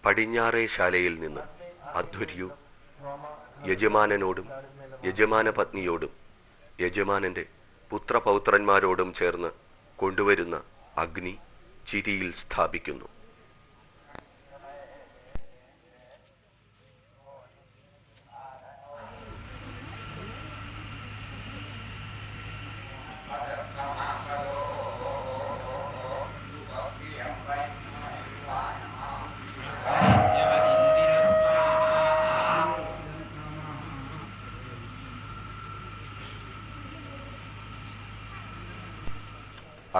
പടിഞ്ഞാറേ ശാലയിൽ നിന്ന് അധ്വര്യു യജമാനനോടും യജമാന പത്നിയോടും യജമാനന്റെ പുത്രപൗത്രന്മാരോടും ചേർന്ന് കൊണ്ടുവരുന്ന അഗ്നി ചിതിയിൽ സ്ഥാപിക്കുന്നു.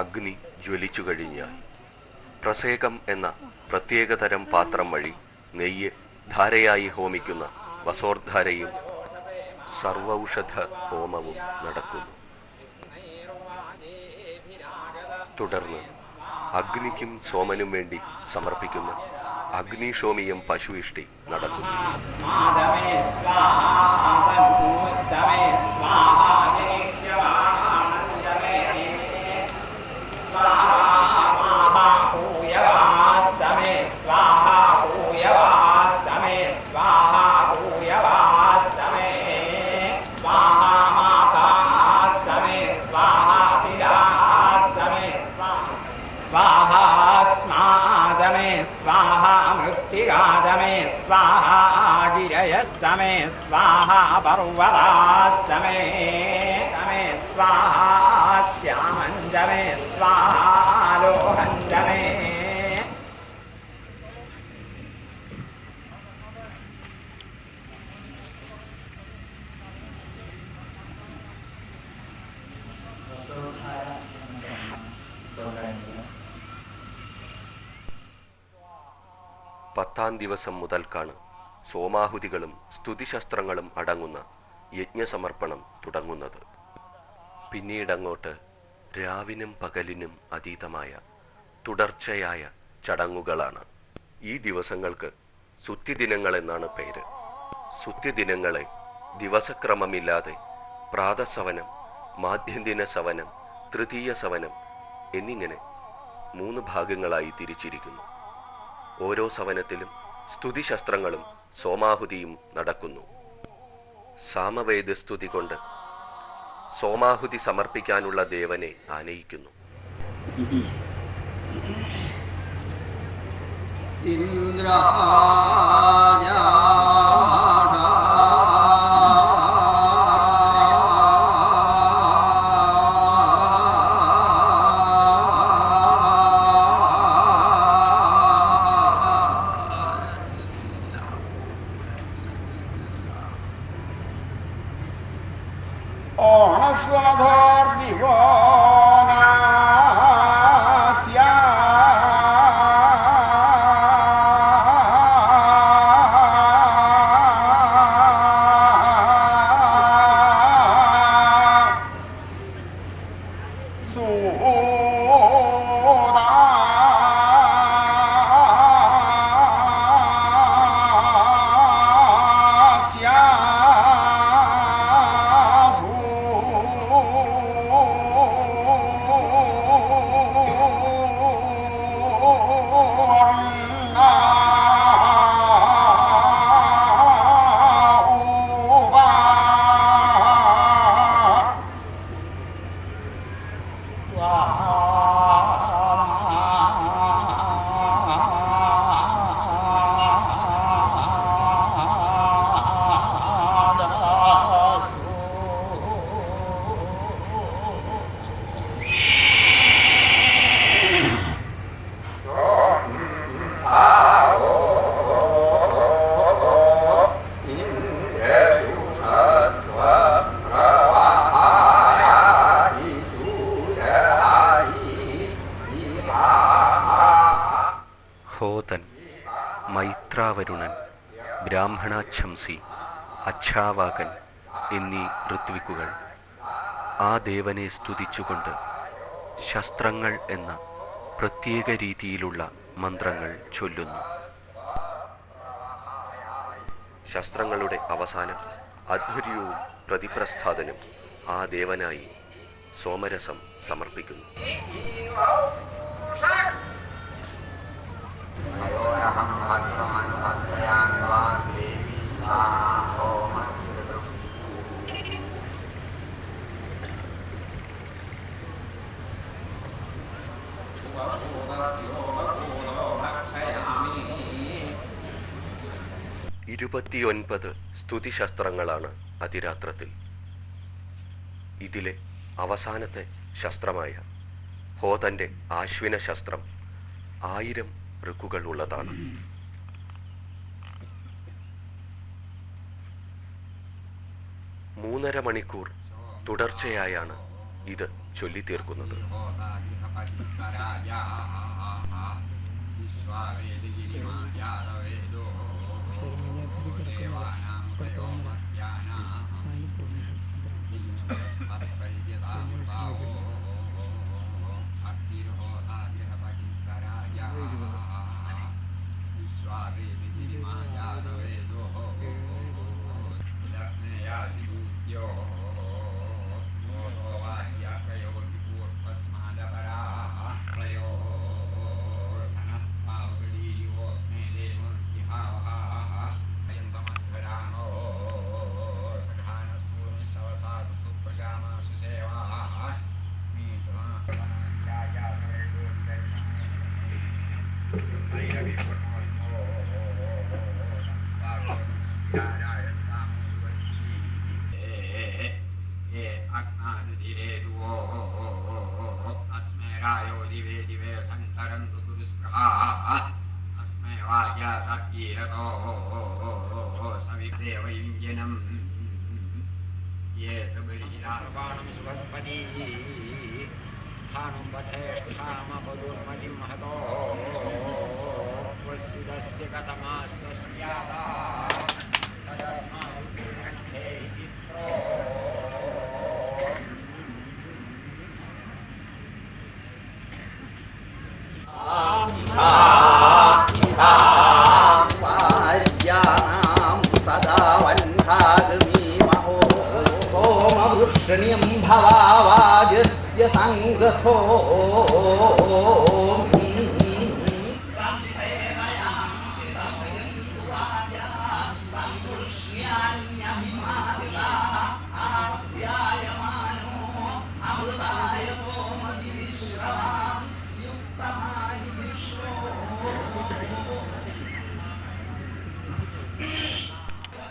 അഗ്നി ജ്വലിച്ചു കഴിഞ്ഞാൽ പ്രസേകം എന്ന പ്രത്യേകതരം പാത്രം വഴി നെയ്യ് ധാരയായി ഹോമിക്കുന്ന വസോർധാരയും സർവൌഷധ ഹോമവും നടക്കുന്നു. തുടർന്ന് അഗ്നിക്കും സോമനും വേണ്ടി സമർപ്പിക്കുന്ന അഗ്നിശോമിയം പശുഇഷ്ടി നടക്കുന്നു. स्वाहा गिरयष्टमे स्वाहा पर्वताष्टमे तमे स्वाहा श्यामञ्जमे स्वाहा लोहञ्जमे പത്താം ദിവസം മുതൽക്കാണ് സോമാഹുതികളും സ്തുതിശസ്ത്രങ്ങളും അടങ്ങുന്ന യജ്ഞസമർപ്പണം തുടങ്ങുന്നത്. പിന്നീടങ്ങോട്ട് രാവിനും പകലിനും അതീതമായ തുടർച്ചയായ ചടങ്ങുകളാണ്. ഈ ദിവസങ്ങൾക്ക് സുത്യദിനങ്ങൾ എന്നാണ് പേര്. സുത്യദിനങ്ങളെ ദിവസക്രമമില്ലാതെ പ്രാതസവനം, മാധ്യന്തിന സവനം, തൃതീയ സവനം എന്നിങ്ങനെ 3 ഭാഗങ്ങളായി തിരിച്ചിരിക്കുന്നു. ഓരോ സവനത്തിലും സ്തുതിശസ്ത്രങ്ങളും സോമാഹുതിയും നടക്കുന്നു. സാമവേദസ്തുതി കൊണ്ട് സോമാഹുതി സമർപ്പിക്കാനുള്ള ദേവനെ ആനയിക്കുന്നു. Oh ബ്രഹ്മണാച്ഛംസി, അച്ഛാവാകൻ എന്നീ ഋത്വിക്കുകൾ ആ ദേവനെ സ്തുതിച്ചുകൊണ്ട് ശസ്ത്രങ്ങൾ എന്ന പ്രത്യേക രീതിയിലുള്ള മന്ത്രങ്ങൾ ചൊല്ലുന്നു. ശസ്ത്രങ്ങളുടെ അവസാനം അധ്വര്യവും പ്രതിപ്രസ്ഥാതനും ആ ദേവനായി സോമരസം സമർപ്പിക്കുന്നു. ഇരുപത്തിയൊൻപത് സ്തുതിശസ്ത്രങ്ങളാണ് അതിരാത്രത്തിൽ. ഇതിലെ അവസാനത്തെ ശസ്ത്രമായ ഹോതന്റെ ആശ്വിന ശസ്ത്രം 1000 ഋക്കുകൾ ഉള്ളതാണ്. 3.5 മണിക്കൂർ തുടർച്ചയായാണ് ഇത് ചൊല്ലിത്തീർക്കുന്നത്.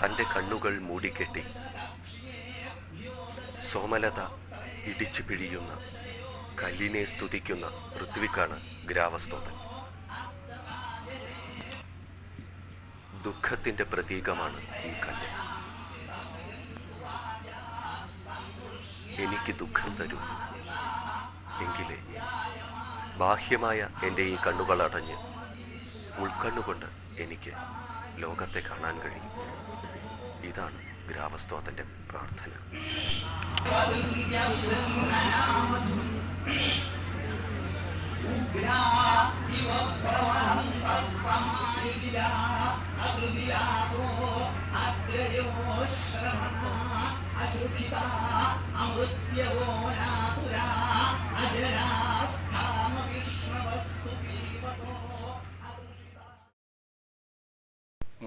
തൻ്റെ കണ്ണുകൾ മൂടിക്കെട്ടി സോമലത ഇടിച്ചു പിഴിയുന്ന കല്ലിനെ സ്തുതിക്കുന്ന ഋത്വിക്കാണ് ഗ്രാവസ്തോതൻ. ദുഃഖത്തിൻ്റെ പ്രതീകമാണ് ഈ കല്ല്. എനിക്ക് ദുഃഖം തരൂ, എങ്കിലേ ബാഹ്യമായ എൻ്റെ ഈ കണ്ണുകൾ അടഞ്ഞ് ഉൾക്കണ്ണുകൊണ്ട് എനിക്ക് ലോകത്തെ കാണാൻ കഴിയും. ഇതാണ് ഗ്രാവസ്തോതൻ്റെ പ്രാർത്ഥന.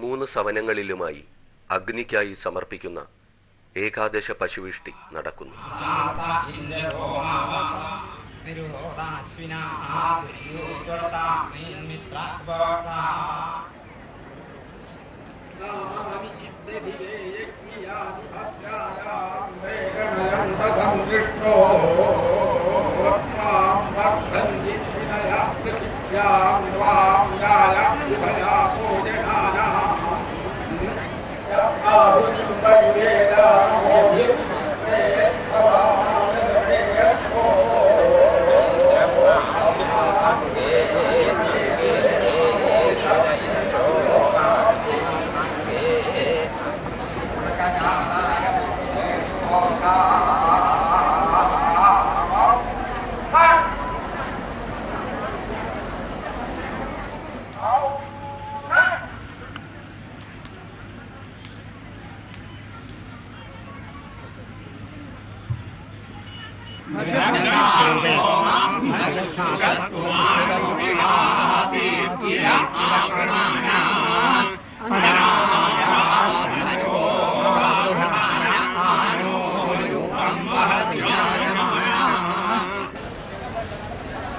മൂന്ന് സവനങ്ങളിലുമായി അഗ്നിക്കായി സമർപ്പിക്കുന്ന ഏകാദശ പശുവിഷ്ടി നടക്കുന്നു.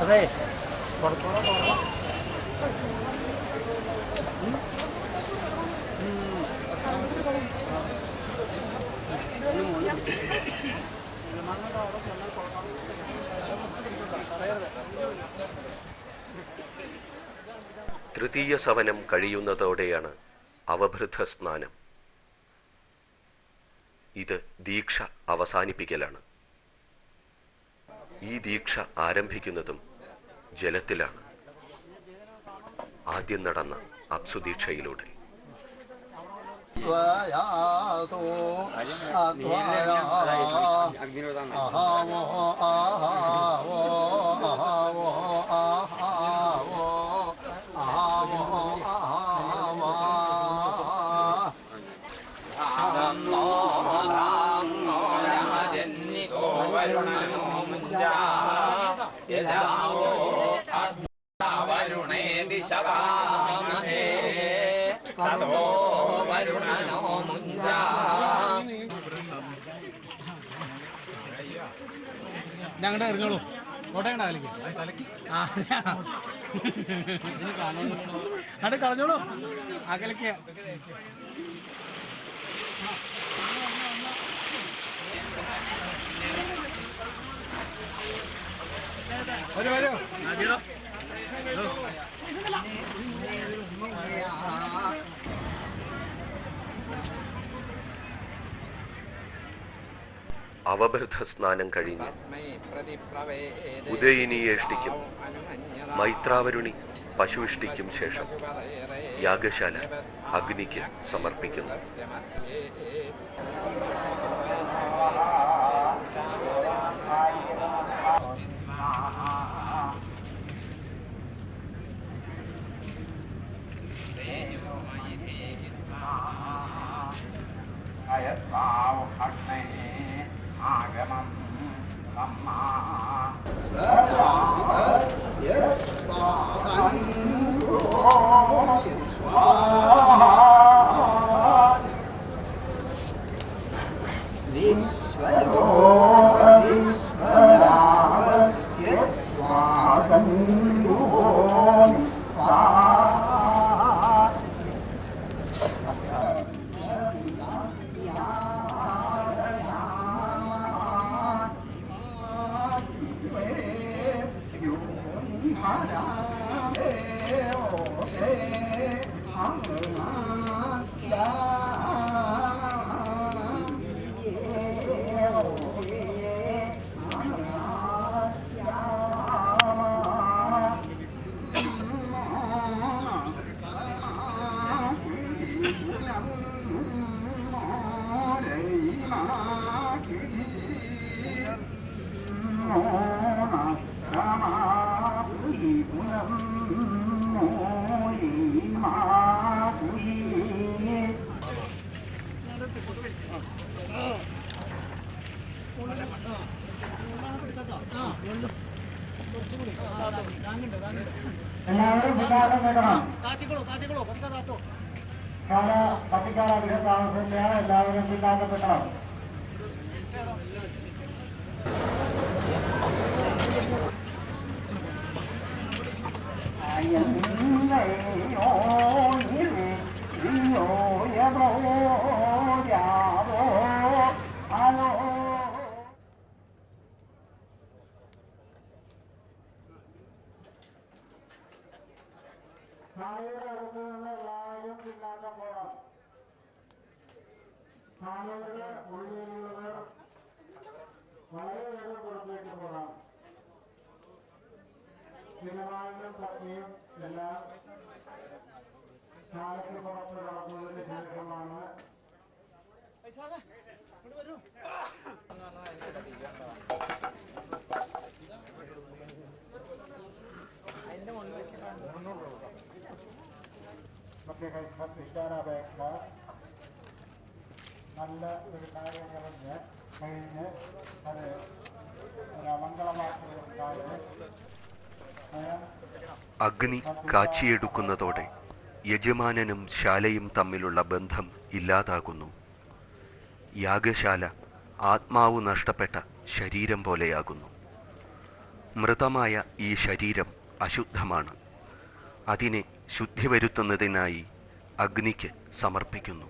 അതെ കുറച്ചുകൂടെ കുറവാണ്. തൃതീയ സവനം കഴിയുന്നതോടെയാണ് അവഭൃഥ സ്നാനം. ഇത് ദീക്ഷ അവസാനിപ്പിക്കലാണ്. ഈ ദീക്ഷ ആരംഭിക്കുന്നതും ജലത്തിലാണ്. ആദ്യം നടന്ന അപ്സുദീക്ഷയിലൂടെ. വരുണേ ദിശവാമഹേ തതോ വരുണനോ മുഞ്ചാ. ഞങ്ങളുടെ ഇറങ്ങോളൂ കോട്ടയണ്ട കലക്ക് അവിടെ കളഞ്ഞോളൂ ആ കലക്ക്. വരൂ വരൂ അവഭൃഥ സ്നാനം കഴിഞ്ഞ് ഉദയിനിയേഷ്ടിക്കും മൈത്രാവരുണി പശുവിഷ്ടിക്കും ശേഷം യാഗശാല അഗ്നിക്ക് സമർപ്പിക്കുന്നു. ആഗമം എല്ലാവരും വികാരം വെക്കണം. കത്തിക്കാൻ അധികം താമസമില്ല. എല്ലാവരും പിന്നാക്കപ്പെടണം. എല്ലാവരും പിന്നാക്കം പോകണം. സാമൂഹിക ഉള്ളിലുള്ളത് വളരെ വേഗം പുറത്തേക്ക് പോകണം. തിരുനാളിനും പത്നിയും എല്ലാം ശാലയ്ക്ക് പുറത്ത് കടന്നതിന് ശേഷമാണ് മറ്റേ കത്തിക്കാനപേക്ഷ നല്ല ഒരു കാര്യങ്ങളൊന്ന് കഴിഞ്ഞ് അത് അഗ്നി കാച്ചിയെടുക്കുന്നതോടെ യജമാനനും ശാലയും തമ്മിലുള്ള ബന്ധം ഇല്ലാതാകുന്നു. യാഗശാല ആത്മാവ് നഷ്ടപ്പെട്ട ശരീരം പോലെയാകുന്നു. മൃതമായ ഈ ശരീരം അശുദ്ധമാണ്. അതിനെ ശുദ്ധി വരുത്തുന്നതിനായി അഗ്നിക്ക് സമർപ്പിക്കുന്നു.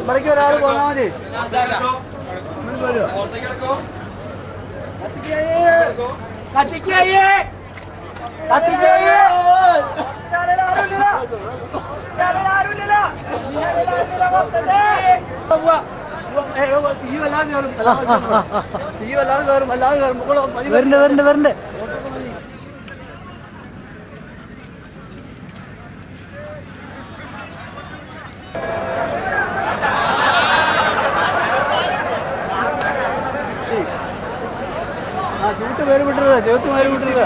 ഇവിടേക്ക് ഒരാൾ പോകാൻ മതി. വരണ്ട് വരണ്ട്. ചെവിട്ട് പേര് വിട്ടരുത്, ചെവിട്ട് പേര് വിട്ടരുത്.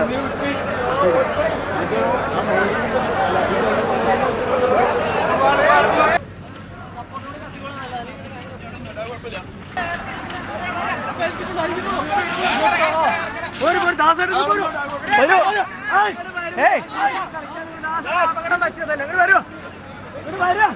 അപകടം പറ്റിയതല്ലേ, വരൂ വരൂ.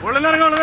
ഉള്ളിലിറങ്ങോ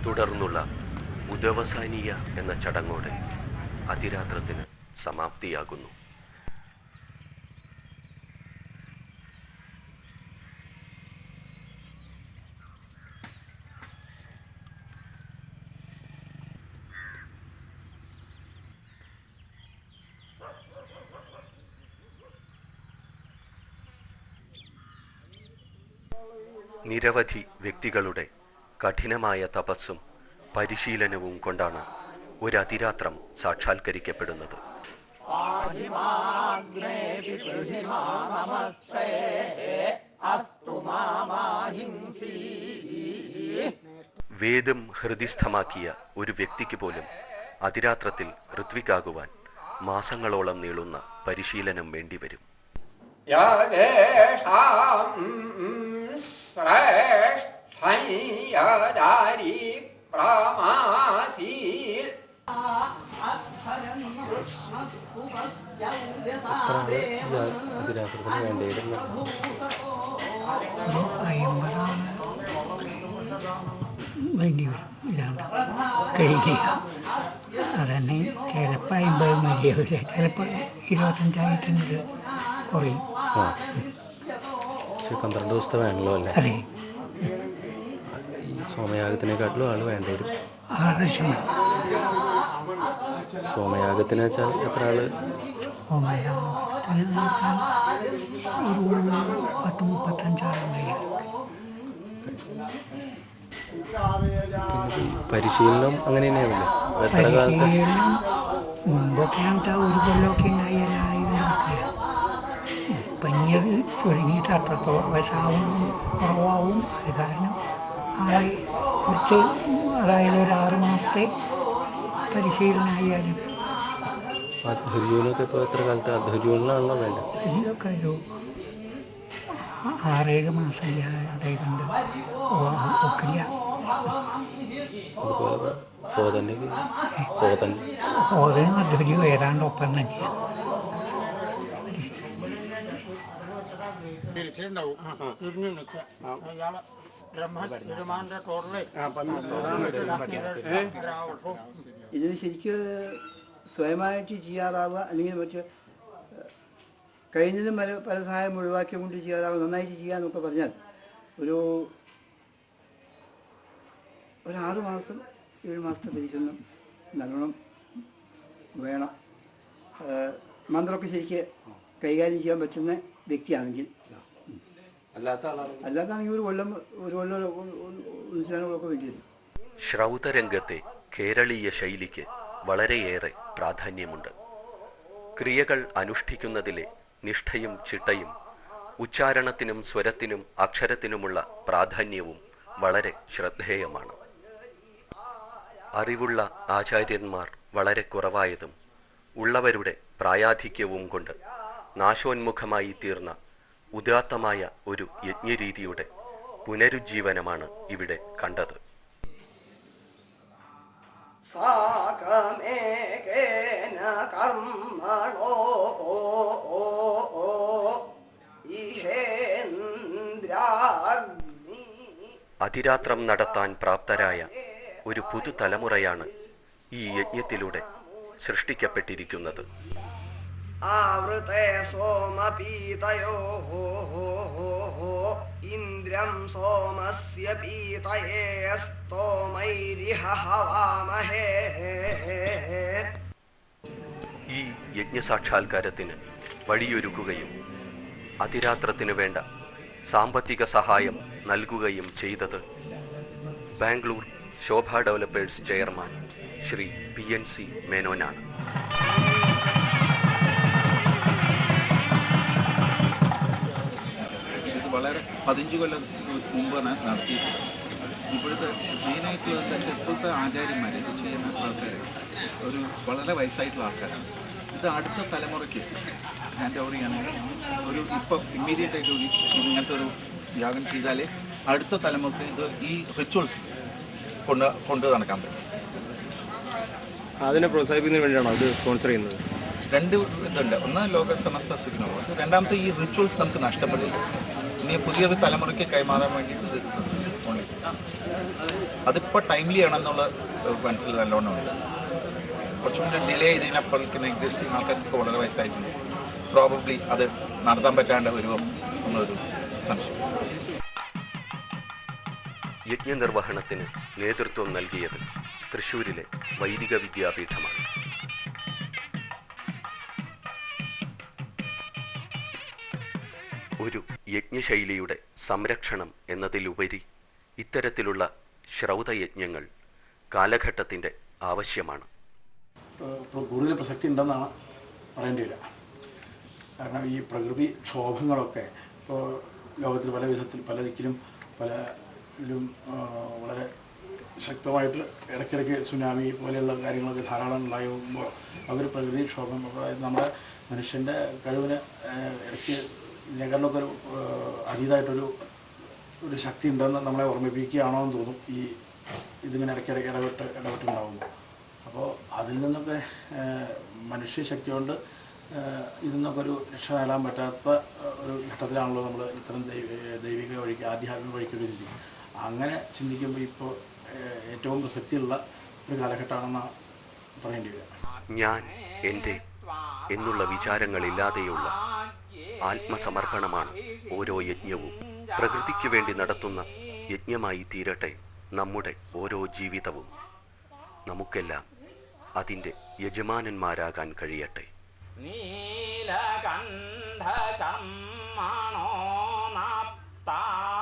തുടർന്നുള്ള ഉദവസാനീയ എന്ന ചടങ്ങോടെ അതിരാത്രത്തിന് സമാപ്തിയാകുന്നു. നിരവധി വ്യക്തികളുടെ കഠിനമായ തപസ്സും പരിശീലനവും കൊണ്ടാണ് ഒരു അതിരാത്രം സാക്ഷാത്കരിക്കപ്പെടുന്നത്. വേദം ഹൃദിസ്ഥമാക്കിയ ഒരു വ്യക്തിക്ക് പോലും അതിരാത്രത്തിൽ ഋത്വികാകുവാൻ മാസങ്ങളോളം നീളുന്ന പരിശീലനം വേണ്ടിവരും. വേണ്ടി വരും, ഇല്ലാണ്ട് കഴിയില്ല. അതന്നെ ചിലപ്പോൾ 50 മതിയാവില്ല, ചിലപ്പോൾ 25 കുറയും. ഉദ്ദേശിച്ച 12 ദിവസത്തെ വേണമല്ലോ അല്ലേ? അതെ. ഈ സോമയാഗത്തിനെക്കാട്ടിലും ആൾ വേണ്ടി വരും. സോമയാഗത്തിന് വെച്ചാൽ എത്ര ആള്? സോമയാഗത്തിന് ഒരു 10-35 ആളുണ്ടായി. പരിശീലനം അങ്ങനെ തന്നെയാവില്ലേ? പരിശീലനം മുമ്പൊക്കെ ഒരു കൊല്ലമൊക്കെ ഉണ്ടായി പഞ്ഞത് ചുരുങ്ങിയിട്ട് അത്രത്തോളം വശാവും കുറവാവും. അത് കാരണം ആളെ കുറച്ച് അതായത് ഒരു 6 മാസത്തെ പരിശീലനമായാലും. അധ്വര്യൂനൊക്കെ ഇപ്പോൾ എത്ര കാലത്ത് അധ്വര്യൂനാണല്ലോ വേണ്ടത്? ഇതൊക്കെ ഒരു 6-7 മാസം ഇല്ലാതെ കൊണ്ട് ഒക്കില്ല. അതുപോലെ ഓരോ അധ്വര്യവും ഏതാണ്ട് ഒപ്പം തന്നെയാണ്. ഇതിന് ശരിക്കും സ്വയമായിട്ട് ചെയ്യാറാവുക, അല്ലെങ്കിൽ മറ്റ് കഴിഞ്ഞതും പല സഹായം ഒഴിവാക്കിക്കൊണ്ട് ചെയ്യാറാവുക, നന്നായിട്ട് ചെയ്യാന്നൊക്കെ പറഞ്ഞാൽ ഒരു 6 മാസം 7 മാസത്തെ പരിശീലനം നല്ലോണം വേണം. മന്ത്രമൊക്കെ ശരിക്ക് കൈകാര്യം ചെയ്യാൻ പറ്റുന്ന വ്യക്തിയാണെങ്കിൽ. അല്ലാത്താണെങ്കിൽ ഒരു കൊല്ലം ഒക്കെ വേണ്ടി വരും. ശ്രൗതരംഗത്തെ കേരളീയ ശൈലിക്ക് വളരെയേറെ പ്രാധാന്യമുണ്ട്. ക്രിയകൾ അനുഷ്ഠിക്കുന്നതിലെ നിഷ്ഠയും ചിട്ടയും ഉച്ചാരണത്തിനും സ്വരത്തിനും അക്ഷരത്തിനുമുള്ള പ്രാധാന്യവും വളരെ ശ്രദ്ധേയമാണ്. അറിവുള്ള ആചാര്യന്മാർ വളരെ കുറവായതും ഉള്ളവരുടെ പ്രായാധിക്യവും കൊണ്ട് നാശോന്മുഖമായി തീർന്ന ഉദാത്തമായ ഒരു യജ്ഞരീതിയുടെ പുനരുജ്ജീവനമാണ് ഇവിടെ കണ്ടത്. അതിരാത്രം നടത്താൻ പ്രാപ്തരായ ഒരു പുതുതലമുറയാണ് ഈ യജ്ഞത്തിലൂടെ സൃഷ്ടിക്കപ്പെട്ടിരിക്കുന്നത്. ആവൃതേ സോമപീതയോ ഇന്ദ്രം സോമസ്യ പീതയേ സ്തോമൈരിഹ ഹവാമഹേ. ഈ യജ്ഞസാക്ഷാത്കാരത്തിന് വഴിയൊരുക്കുകയും അതിരാത്രത്തിനു വേണ്ട സാമ്പത്തിക സഹായം നൽകുകയും ചെയ്തത് ബാംഗ്ലൂർ ശോഭ ഡെവലപ്പേഴ്സ് ചെയർമാൻ ശ്രീ PNC മേനോനാണ്. വളരെ 15 കൊല്ലം മുമ്പാണ് നടത്തിയിട്ടുള്ളത്. ഇപ്പോഴത്തെ മെയിനായിട്ടുള്ള എന്താ വെച്ചാൽ ഇപ്പോഴത്തെ ആചാര്യന്മാർ ഇത് ചെയ്യുന്ന ആൾക്കാർ ഒരു വളരെ വയസ്സായിട്ടുള്ള ആൾക്കാരാണ്. ഇത് അടുത്ത തലമുറയ്ക്ക് ഹാൻഡ് ഓവർ ചെയ്യുകയാണെങ്കിൽ ഒരു ഇപ്പം ഇമ്മീഡിയറ്റായിട്ട് ഇങ്ങനത്തെ ഒരു യാഗം ചെയ്താലേ അടുത്ത തലമുറയ്ക്ക് ഇത് ഈ റിച്വൽസ് കൊണ്ട് നടക്കാൻ പറ്റും. അതിനെ പ്രോത്സാഹിപ്പിക്കുന്നതിന് വേണ്ടിയാണോ ഇത് സ്പോൺസർ ചെയ്യുന്നത്? 2 ഇതുണ്ട്. ഒന്ന് ലോക സമസ്ത സുഖിനോ, രണ്ടാമത്തെ ഈ റിച്വൽസ് നമുക്ക് നഷ്ടപ്പെട്ടില്ല. ഇനി പുതിയൊരു തലമുറയ്ക്ക് കൈമാറാൻ വേണ്ടിയിട്ട് അതിപ്പോൾ ടൈംലി ആണെന്നുള്ള മനസ്സിൽ നല്ലോണം ഉണ്ട്. കുറച്ചും കൂടി ഡിലേ ചെയ്തതിനപ്പോഴേക്കും എക്സിസ്റ്റിംഗ് ആൾക്കാർക്ക് വളരെ വയസ്സായിട്ടുണ്ട്. പ്രോബബ്ലി അത് നടത്താൻ പറ്റാണ്ട് വരുമോ എന്നൊരു സംശയം. യജ്ഞനിർവഹണത്തിന് നേതൃത്വം നൽകിയത് തൃശ്ശൂരിലെ വൈദിക വിദ്യാപീഠമാണ്. ഒരു യജ്ഞശൈലിയുടെ സംരക്ഷണം എന്നതിലുപരി ഇത്തരത്തിലുള്ള ശ്രൗതയജ്ഞങ്ങൾ കാലഘട്ടത്തിൻ്റെ ആവശ്യമാണ്. കൂടുതൽ പ്രസക്തി ഉണ്ടെന്നാണ് പറയേണ്ടി വരിക. കാരണം ഈ പ്രകൃതി ക്ഷോഭങ്ങളൊക്കെ ഇപ്പോൾ ലോകത്തിൽ പല വിധത്തിൽ പല ദിക്കിലും പല ഇതിലും വളരെ ശക്തമായിട്ട് ഇടയ്ക്കിടയ്ക്ക് സുനാമി പോലെയുള്ള കാര്യങ്ങളൊക്കെ ധാരാളം ഉണ്ടാകുമ്പോൾ അവർ പ്രകൃതിക്ഷോഭം, അതായത് നമ്മുടെ മനുഷ്യൻ്റെ കഴിവിന് ഇടയ്ക്ക് ഇതിനേക്കാളൊക്കെ ഒരു അതീതമായിട്ടൊരു ശക്തി ഉണ്ടെന്ന് നമ്മളെ ഓർമ്മിപ്പിക്കുകയാണോ എന്ന് തോന്നും ഈ ഇതിങ്ങനെ ഇടയ്ക്കിടയ്ക്ക് ഇടപെട്ടുണ്ടാകുമ്പോൾ. അപ്പോൾ അതിൽ നിന്നൊക്കെ മനുഷ്യശക്തി കൊണ്ട് ഇതിൽ നിന്നൊക്കെ ഒരു രക്ഷ നേടാൻ പറ്റാത്ത ഒരു ഘട്ടത്തിലാണല്ലോ നമ്മൾ ഇത്തരം ദൈവിക വഴിക്ക് ആധ്യാത്മിക വഴിക്കൊക്കെ ചിന്തിക്കും. അങ്ങനെ ചിന്തിക്കുമ്പോൾ ഇപ്പോൾ ഏറ്റവും പ്രസക്തിയുള്ള ഒരു കാലഘട്ടമാണെന്നാണ് പറയേണ്ടി വരിക. ഞാൻ എൻ്റെ എന്നുള്ള വിചാരങ്ങളില്ലാതെയുള്ള ആത്മസമർപ്പണമാണ് ഓരോ യജ്ഞവും. പ്രകൃതിക്ക് വേണ്ടി നടത്തുന്ന യജ്ഞമായി തീരട്ടെ നമ്മുടെ ഓരോ ജീവിതവും. നമുക്കെല്ലാം അതിൻ്റെ യജമാനന്മാരാകാൻ കഴിയട്ടെ. നീലകണ്ഠ ശർമ്മണോ നാത്താ